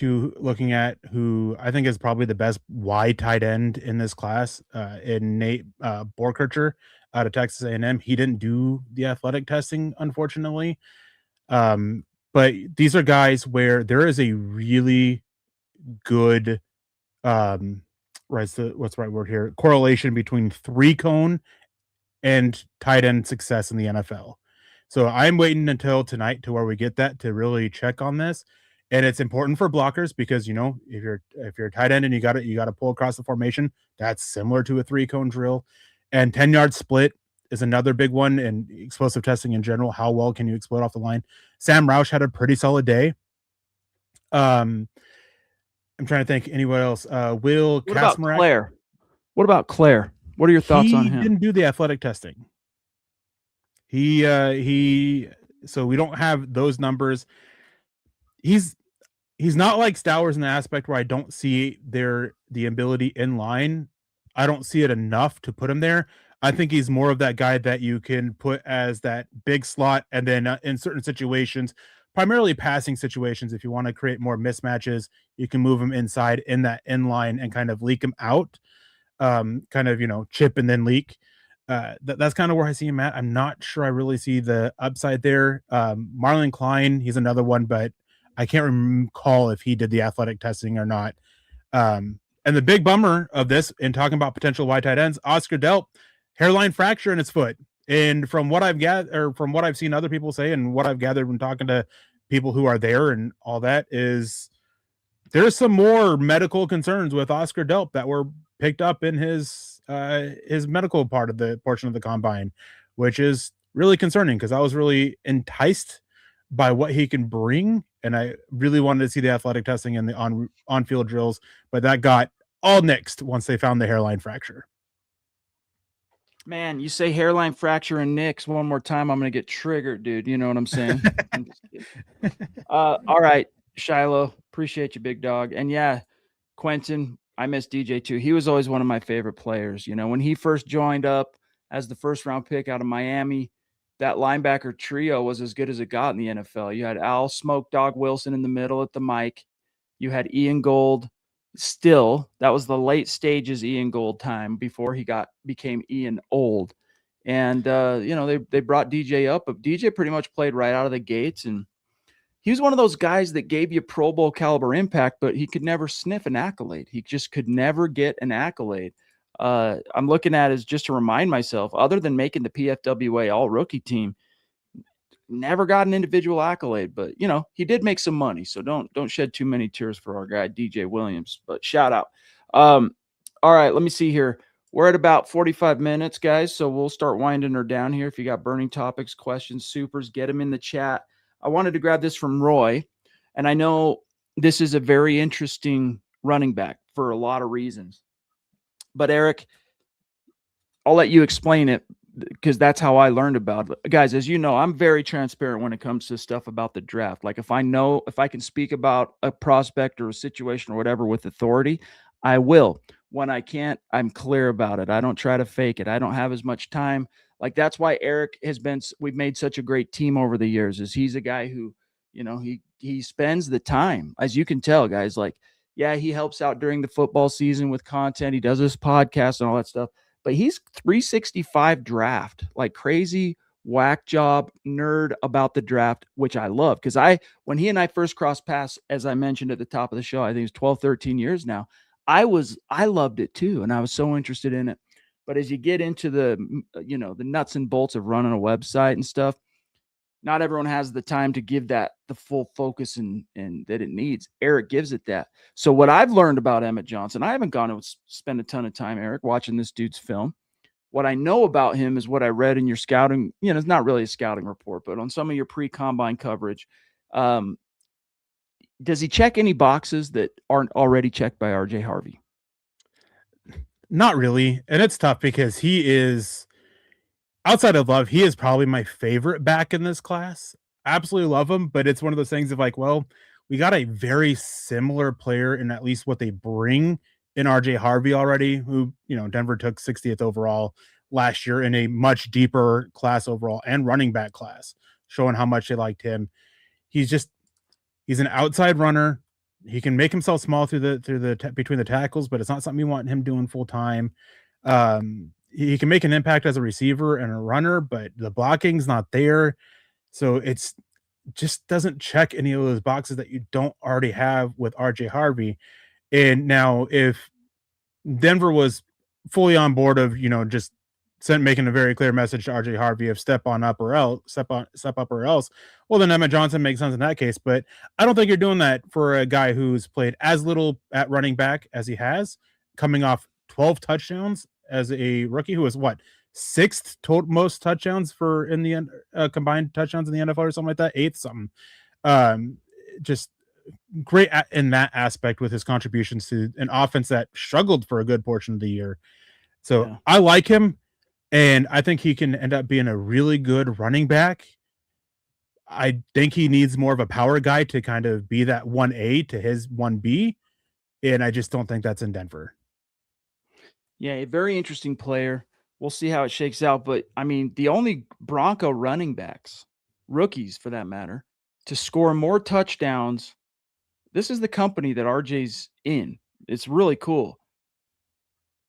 at, who I think is probably the best wide tight end in this class, in Nate Borkercher out of Texas A&M. He didn't do the athletic testing, unfortunately. But these are guys where there is a really good, what's the right word here? Correlation between 3-cone and tight end success in the NFL. So I'm waiting until tonight to where we get that to really check on this. And it's important for blockers because, if you're a tight end and you got to pull across the formation, that's similar to a 3-cone drill. And 10-yard split is another big one, and explosive testing in general. How well can you explode off the line? Sam Roush had a pretty solid day. I'm trying to think anyone else. Will Kasmarak. What about Claire? What are your thoughts on him? He didn't do the athletic testing. So we don't have those numbers. He's not like Stowers in the aspect where I don't see the ability in line. I don't see it enough to put him there. I think he's more of that guy that you can put as that big slot, and then in certain situations, primarily passing situations, if you want to create more mismatches, you can move him inside in that in line and kind of leak him out, chip and then leak. That's kind of where I see him at. I'm not sure I really see the upside there. Marlon Klein, he's another one, but I can't recall if he did the athletic testing or not. And the big bummer of this, in talking about potential wide tight ends, Oscar Delp, hairline fracture in his foot. And from what I've gathered, or from what I've seen other people say, and what I've gathered when talking to people who are there and all that, is there's some more medical concerns with Oscar Delp that were picked up in his medical portion of the combine, which is really concerning because I was really enticed by what he can bring, and I really wanted to see the athletic testing and the on-field drills, but that got all nixed once they found the hairline fracture. Man, you say hairline fracture and nicks one more time, I'm gonna get triggered, dude. You know what I'm saying? I'm just kidding. All right, Shiloh, appreciate you, big dog. And yeah, Quentin, I miss DJ too. He was always one of my favorite players. You know, when he first joined up as the first round pick out of Miami, that linebacker trio was as good as it got in the NFL. You had Al Smoke Dog Wilson in the middle at the mic. You had Ian Gold. Still, that was the late stages Ian Gold time before he became Ian Old. And you know, they brought DJ up, but DJ pretty much played right out of the gates, and he was one of those guys that gave you Pro Bowl caliber impact, but he could never sniff an accolade. He just could never get an accolade. I'm looking at is just to remind myself, other than making the PFWA all rookie team, never got an individual accolade, but you know, he did make some money. So don't shed too many tears for our guy, DJ Williams, but shout out. All right, let me see here. We're at about 45 minutes, guys. So we'll start winding her down here. If you got burning topics, questions, supers, get them in the chat. I wanted to grab this from Roy, and I know this is a very interesting running back for a lot of reasons. But Eric, I'll let you explain it because that's how I learned about it. Guys, as you know, I'm very transparent when it comes to stuff about the draft. Like if I can speak about a prospect or a situation or whatever with authority, I will. When I can't, I'm clear about it. I don't try to fake it. I don't have as much time. Like that's why Eric we've made such a great team over the years, is he's a guy who, you know, he spends the time, as you can tell, guys. Like, yeah, he helps out during the football season with content. He does his podcast and all that stuff, but he's 365 draft, like crazy whack job nerd about the draft, which I love. Because when he and I first crossed paths, as I mentioned at the top of the show, I think it's 12, 13 years now, I loved it too. And I was so interested in it. But as you get into the, you know, the nuts and bolts of running a website and stuff, not everyone has the time to give that the full focus and that it needs. Eric gives it that. So what I've learned about Emmett Johnson, I haven't gone to spend a ton of time, Eric, watching this dude's film. What I know about him is what I read in your scouting. You know, it's not really a scouting report, but on some of your pre-combine coverage, does he check any boxes that aren't already checked by RJ Harvey? Not really. And it's tough because he is, outside of Love, he is probably my favorite back in this class. Absolutely love him, but it's one of those things of like, well, we got a very similar player in at least what they bring in RJ Harvey already, who, you know, Denver took 60th overall last year in a much deeper class overall and running back class, showing how much they liked him. He's just, he's an outside runner. He can make himself small between the tackles, but it's not something you want him doing full time. He can make an impact as a receiver and a runner, but the blocking's not there. So it's just doesn't check any of those boxes that you don't already have with RJ Harvey. And now if Denver was fully on board of, you know, just making a very clear message to RJ Harvey of step up or else, well, then Emmett Johnson makes sense in that case. But I don't think you're doing that for a guy who's played as little at running back as he has, coming off 12 touchdowns as a rookie, who was what, sixth total most touchdowns for in the combined touchdowns in the NFL or something like that, eighth something. Just great in that aspect with his contributions to an offense that struggled for a good portion of the year. So yeah. I like him, and I think he can end up being a really good running back. I think he needs more of a power guy to kind of be that 1A to his 1B, and I just don't think that's in Denver. Yeah, a very interesting player. We'll see how it shakes out. But, I mean, the only Bronco running backs, rookies for that matter, to score more touchdowns, this is the company that RJ's in. It's really cool.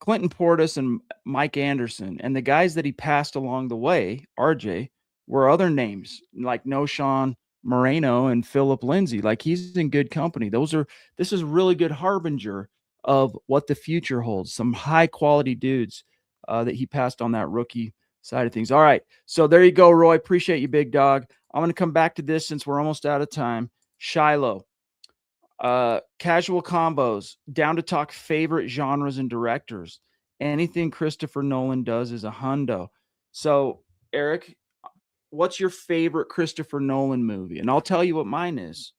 Clinton Portis and Mike Anderson, and the guys that he passed along the way, RJ, were other names like Noshawn Moreno and Philip Lindsay. Like, he's in good company. This is really good harbinger of what the future holds. Some high quality dudes that he passed on that rookie side of things. All right. So there you go, Roy. Appreciate you, big dog. I'm going to come back to this since we're almost out of time. Shiloh, casual combos, down to talk favorite genres and directors. Anything Christopher Nolan does is a hundo. So, Eric, what's your favorite Christopher Nolan movie? And I'll tell you what mine is.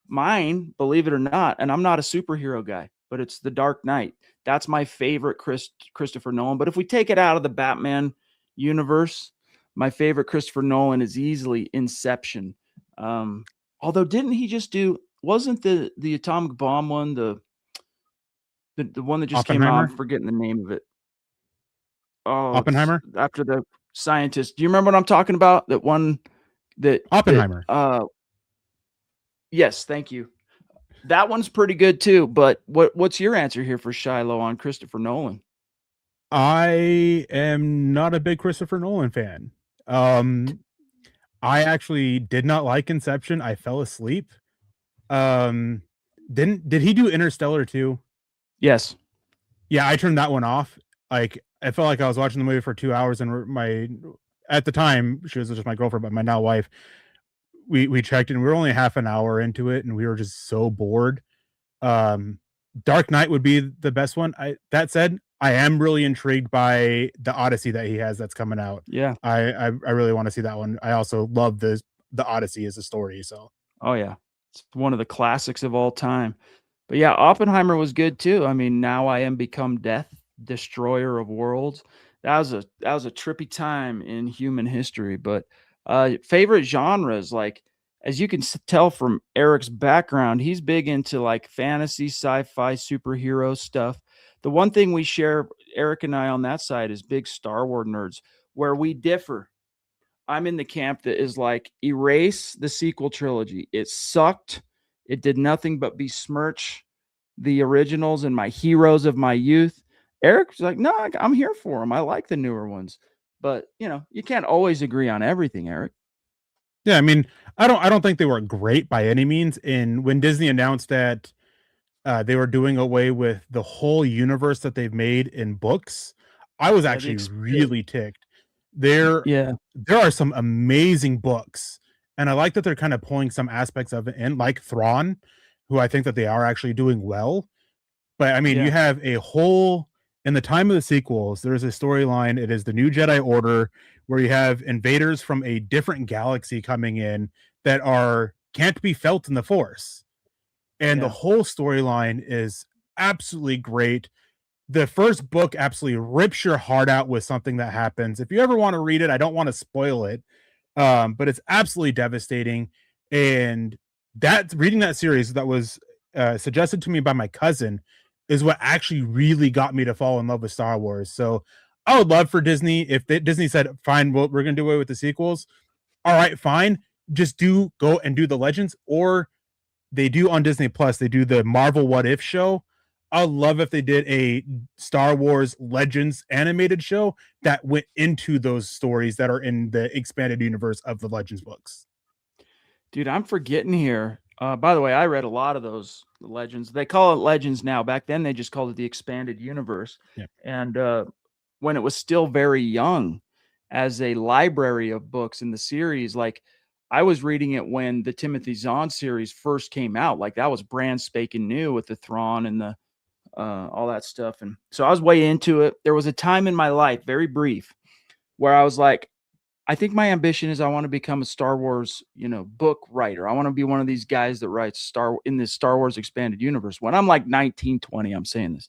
Mine, believe it or not, and I'm not a superhero guy, but it's The Dark Knight. That's my favorite Christopher Nolan. But if we take it out of the Batman universe, my favorite Christopher Nolan is easily Inception. Although didn't he just do, wasn't the atomic bomb one the one that just came out? I'm forgetting the name of it. Oh, Oppenheimer? After the scientist. Do you remember what I'm talking about? That one that Oppenheimer. Yes, thank you. That one's pretty good too. But what's your answer here for Shiloh on Christopher Nolan? I am not a big Christopher Nolan fan. I actually did not like Inception. I fell asleep. Did he do Interstellar too? Yes. Yeah, I turned that one off. Like, I felt like I was watching the movie for 2 hours, and at the time, she was just my girlfriend, but my now wife, we checked and we were only half an hour into it and we were just so bored. Dark Knight would be the best one. That said, I am really intrigued by the Odyssey that he has that's coming out. Yeah. I really want to see that one. I also love the Odyssey as a story. So, oh yeah, it's one of the classics of all time. But yeah, Oppenheimer was good too. I mean, Now I Am Become Death, Destroyer of Worlds. That was a trippy time in human history. But favorite genres, like, as you can tell from Erick's background, he's big into like fantasy, sci-fi, superhero stuff. The one thing we share, Erick and I, on that side, is big Star Wars nerds. Where we differ, I'm in the camp that is like, erase the sequel trilogy. It sucked. It did nothing but besmirch the originals and my heroes of my youth. Erick's like, no, I'm here for them. I like the newer ones. But, you can't always agree on everything, Erick. Yeah, I mean, I don't think they were great by any means. And when Disney announced that they were doing away with the whole universe that they've made in books, I was actually really ticked. There are some amazing books, and I like that they're kind of pulling some aspects of it in, like Thrawn, who I think that they are actually doing well. But I mean, you have a whole, in the time of the sequels, there's a storyline. It is the New Jedi Order, where you have invaders from a different galaxy coming in that can't be felt in the Force. And the whole storyline is absolutely great. The first book absolutely rips your heart out with something that happens. If you ever want to read it, I don't want to spoil it, but it's absolutely devastating. And reading that series that was suggested to me by my cousin is what actually really got me to fall in love with Star Wars. So I would love for Disney, if Disney said, fine, well, we're going to do away with the sequels. All right, fine. Just go and do the Legends, or they do on Disney Plus, they do the Marvel What If show. I'd love if they did a Star Wars Legends animated show that went into those stories that are in the expanded universe of the Legends books. Dude, I'm forgetting here. By the way, I read a lot of those Legends. They call it Legends now. Back then, they just called it the expanded universe. Yeah. And when it was still very young as a library of books in the series, like, I was reading it when the Timothy Zahn series first came out. Like, that was brand spanking new with the Thrawn and the all that stuff. And so I was way into it. There was a time in my life, very brief, where I was like, I think my ambition is I want to become a Star Wars, book writer. I want to be one of these guys that writes in this Star Wars expanded universe. When I'm like 19, 20, I'm saying this.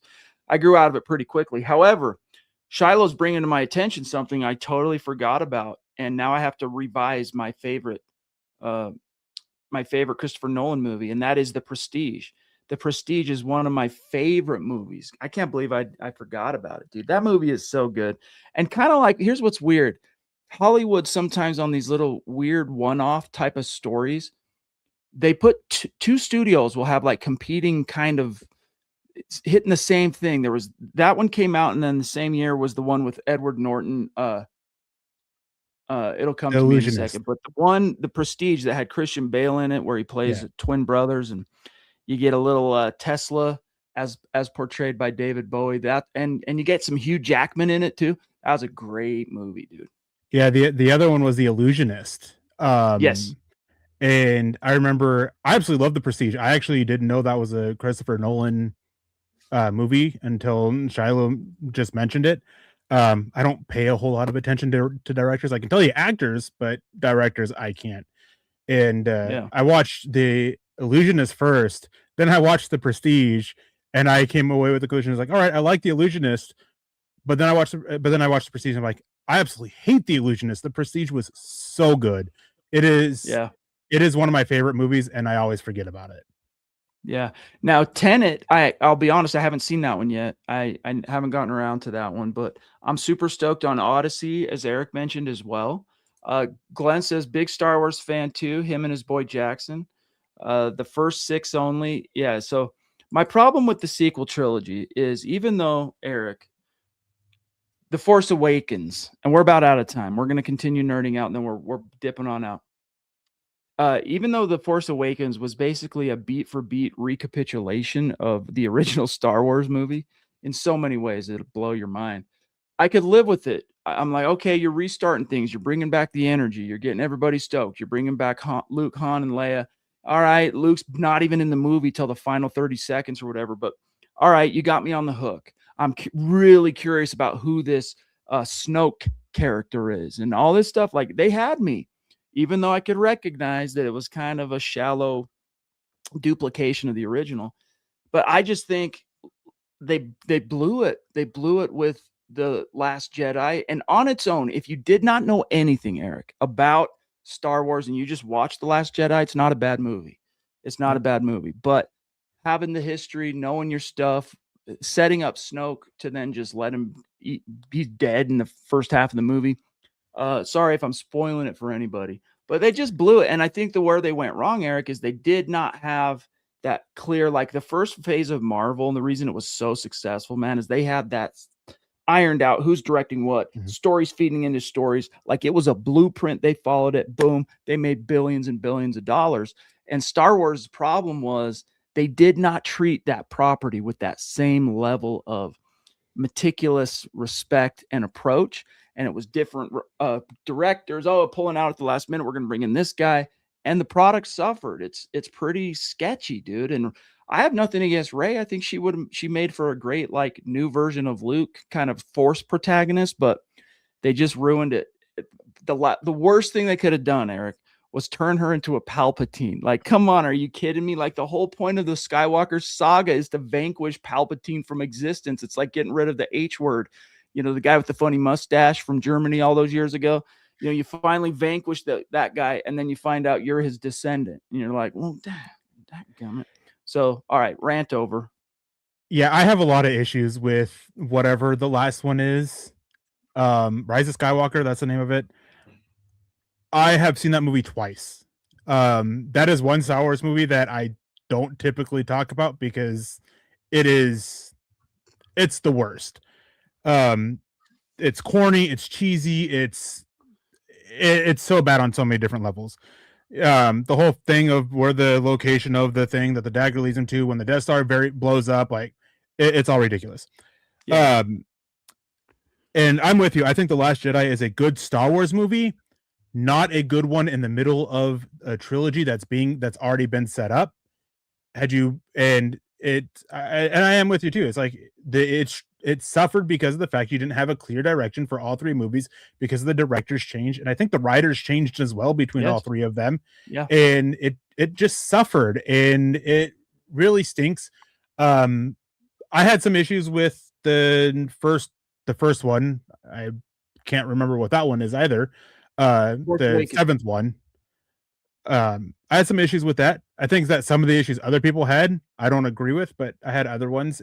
I grew out of it pretty quickly. However, Shiloh's bringing to my attention something I totally forgot about. And now I have to revise my favorite Christopher Nolan movie, and that is The Prestige. The Prestige is one of my favorite movies. I can't believe I forgot about it, dude. That movie is so good. And kind of like, here's what's weird. Hollywood sometimes, on these little weird one-off type of stories, they put two studios will have like competing kind of hitting the same thing. There was that one came out, and then the same year was the one with Edward Norton. It'll come to me in a second. But the Prestige, that had Christian Bale in it, where he plays twin brothers, and you get a little Tesla as portrayed by David Bowie. That and you get some Hugh Jackman in it too. That was a great movie, dude. Yeah, the other one was The Illusionist. Yes. And I remember I absolutely loved The Prestige. I actually didn't know that was a Christopher Nolan movie until Shiloh just mentioned it. I don't pay a whole lot of attention to directors. I can tell you actors, but directors I can't. And I watched The Illusionist first, then I watched The Prestige, and I came away with the conclusion, like, all right, I like the Illusionist, but then I watched the Prestige, and I'm like, I absolutely hate the Illusionist. The Prestige was so good. It is Yeah. it is one of my favorite movies, and I always forget about it. Yeah. Now Tenet, I'll be honest, I haven't seen that one yet. I haven't gotten around to that one, but I'm super stoked on Odyssey, as Eric mentioned as well. Glenn says big Star Wars fan too, him and his boy Jackson. The first 6 only. Yeah. So my problem with the sequel trilogy is, even though, Eric, The Force Awakens, and we're about out of time. We're going to continue nerding out, and then we're dipping on out. Even though The Force Awakens was basically a beat for beat recapitulation of the original Star Wars movie in so many ways, it'll blow your mind. I could live with it. I'm like, okay, you're restarting things. You're bringing back the energy. You're getting everybody stoked. You're bringing back Luke, Han, and Leia. All right, Luke's not even in the movie till the final 30 seconds or whatever. But all right, you got me on the hook. I'm really curious about who this Snoke character is and all this stuff. Like, they had me, even though I could recognize that it was kind of a shallow duplication of the original. But I just think they blew it. They blew it with The Last Jedi. And on its own, if you did not know anything, Eric, about Star Wars and you just watched The Last Jedi, it's not a bad movie. It's not a bad movie. But having the history, knowing your stuff, setting up Snoke to then just let him be dead in the first half of the movie. Sorry if I'm spoiling it for anybody, but they just blew it. And I think where they went wrong, Eric, is they did not have that clear, like the first phase of Marvel, and the reason it was so successful, man, is they had that ironed out, who's directing what, stories feeding into stories. Like, it was a blueprint. They followed it. Boom. They made billions and billions of dollars. And Star Wars' problem was they did not treat that property with that same level of meticulous respect and approach. And it was different directors. Oh, pulling out at the last minute, we're going to bring in this guy, and the product suffered. It's pretty sketchy, dude. And I have nothing against Rey. I think she made for a great, like, new version of Luke, kind of Force protagonist, but they just ruined it. The worst thing they could have done, Eric, was turn her into a Palpatine. Like, come on, are you kidding me? Like, the whole point of the Skywalker saga is to vanquish Palpatine from existence. It's like getting rid of the H word. You know, the guy with the funny mustache from Germany all those years ago. You know, you finally vanquish that guy, and then you find out you're his descendant. And you're like, well, dadgummit. So, all right, rant over. Yeah, I have a lot of issues with whatever the last one is. Rise of Skywalker, that's the name of it. I have seen that movie twice. That is one Star Wars movie that I don't typically talk about because it's the worst. It's corny, it's cheesy, it's so bad on so many different levels. The whole thing of where the location of the thing that the dagger leads him to when the Death Star blows up, like, it's all ridiculous. Yeah. And I'm with you. I think The Last Jedi is a good Star Wars movie, not a good one in the middle of a trilogy that's already been set up. I am with you too. It's like it suffered because of the fact you didn't have a clear direction for all 3 movies because of the directors changed, and I think the writers changed as well between all 3 of them. Yeah. And it just suffered, and it really stinks. I had some issues with the first one. I can't remember what that one is either. The 7th one. I had some issues with that. I think that some of the issues other people had, I don't agree with, but I had other ones.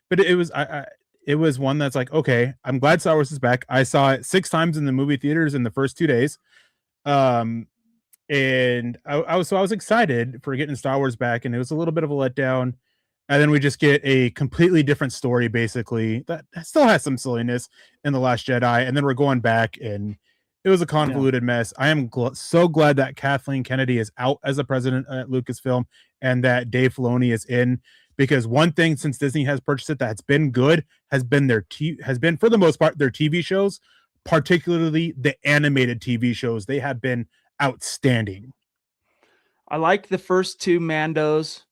But it was one that's like, okay, I'm glad Star Wars is back. I saw it 6 times in the movie theaters in the first 2 days. And I was excited for getting Star Wars back, and it was a little bit of a letdown. And then we just get a completely different story, basically, that still has some silliness in The Last Jedi. And then we're going back, and it was a convoluted mess. I am so glad that Kathleen Kennedy is out as a president at Lucasfilm and that Dave Filoni is in, because one thing since Disney has purchased it that's been good has been for the most part their TV shows, particularly the animated TV shows. They have been outstanding. I liked the first 2 Mandos.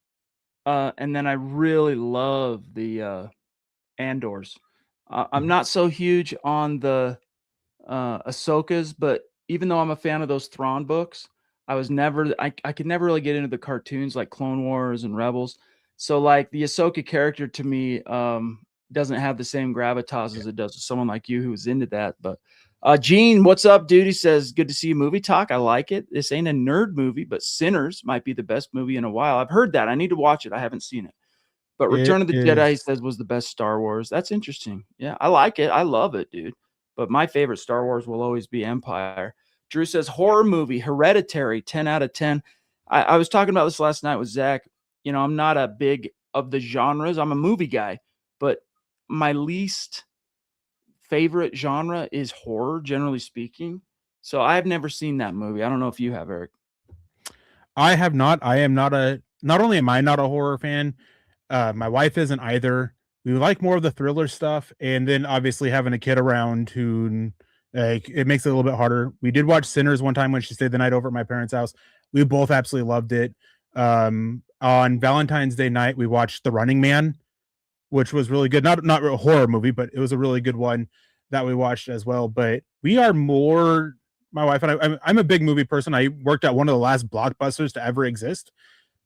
And then I really love the Andors. I'm not so huge on the Ahsoka's, but even though I'm a fan of those Thrawn books, I could never really get into the cartoons like Clone Wars and Rebels. So like the Ahsoka character to me doesn't have the same gravitas as it does with someone like you who's into that. But Gene, what's up, dude? He says, good to see you. Movie talk. I like it. This ain't a nerd movie, but Sinners might be the best movie in a while. I've heard that. I need to watch it. I haven't seen it. But It Return of the Jedi, he is. says, was the best Star Wars. That's interesting. Yeah, I like it. I love it, dude. But my favorite Star Wars will always be Empire. Drew says, horror movie, Hereditary, 10 out of 10. I was talking about this last night with Zach. You know, I'm not a big of the genres. I'm a movie guy. But my least favorite genre is horror, generally speaking. So I've never seen that movie. I don't know if you have, Eric. I have not. I am not a. Not only am I not a horror fan, my wife isn't either. We like more of the thriller stuff, and then obviously having a kid around who like it makes it a little bit harder. We did watch Sinners one time when she stayed the night over at my parents' house. We both absolutely loved it. On Valentine's Day night, we watched The Running Man, which was really good. Not a horror movie, but it was a really good one that we watched as well. But we are more, my wife and I'm a big movie person. I worked at one of the last blockbusters to ever exist,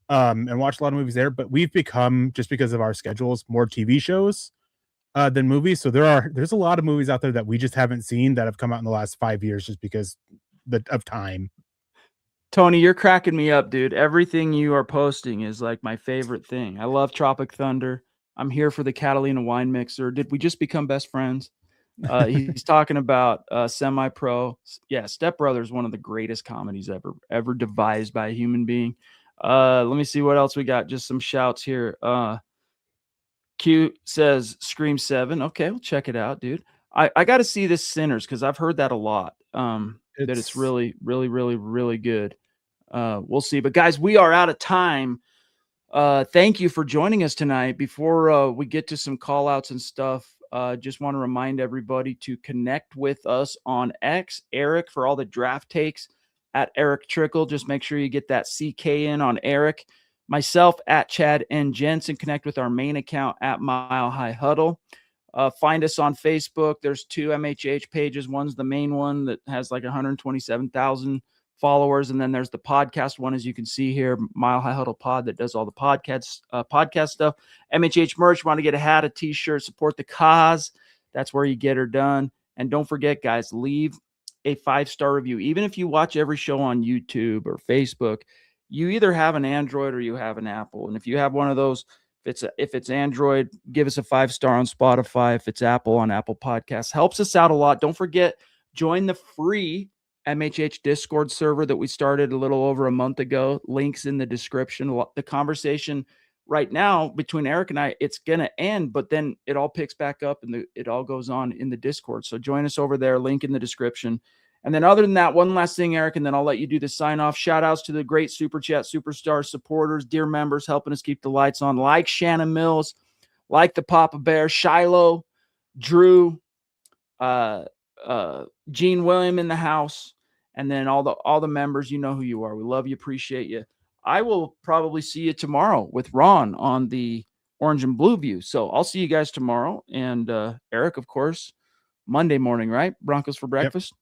and watched a lot of movies there. But we've become, just because of our schedules, more TV shows than movies. So there's a lot of movies out there that we just haven't seen that have come out in the last 5 years just because of time. Tony, you're cracking me up, dude. Everything you are posting is like my favorite thing. I love Tropic Thunder. I'm here for the Catalina wine mixer. Did we just become best friends? He's talking about Semi-Pro. Yeah, Step Brothers, one of the greatest comedies ever devised by a human being. Let me see what else we got. Just some shouts here. Q says Scream 7. Okay, we'll check it out, dude. I got to see this Sinners because I've heard that a lot. That it's really, really, really, really good. We'll see. But guys, we are out of time. Thank you for joining us tonight. Before we get to some call outs and stuff, just want to remind everybody to connect with us on X. Eric, for all the draft takes, at Erick Trickel. Just make sure you get that CK in on Eric. Myself at Chad and Jensen. Connect with our main account at Mile High Huddle. Find us on Facebook. There's 2 MHH pages. One's the main one that has like 127,000 followers, and then there's the podcast one, as you can see here, Mile High Huddle Pod, that does all the podcast stuff. MHH merch. Want to get a hat, a t-shirt, support the cause? That's where you get her done. And don't forget, guys, leave a 5-star review. Even if you watch every show on YouTube or Facebook, you either have an Android or you have an Apple. And if you have one of those, if it's Android, give us a 5-star on Spotify. If it's Apple, on Apple Podcasts. Helps us out a lot. Don't forget, join the free MHH Discord server that we started a little over a month ago. Links in the description. The conversation right now between Eric and I, it's going to end, but then it all picks back up and it all goes on in the Discord. So join us over there. Link in the description. And then other than that, one last thing, Eric, and then I'll let you do the sign off. Shout outs to the great Super Chat Superstar supporters, dear members, helping us keep the lights on, like Shannon Mills, like the Papa Bear, Shiloh, Drew, Gene William in the house, and then all the members. You know who you are. We love you, appreciate you. I will probably see you tomorrow with Ron on the Orange and Blue View. So I'll see you guys tomorrow. And Eric, of course, Monday morning, right? Broncos for breakfast.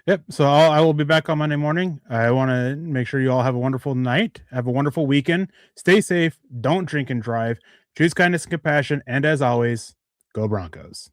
Yep. So I will be back on Monday morning. I want to make sure you all have a wonderful night. Have a wonderful weekend. Stay safe. Don't drink and drive. Choose kindness and compassion. And as always, go Broncos.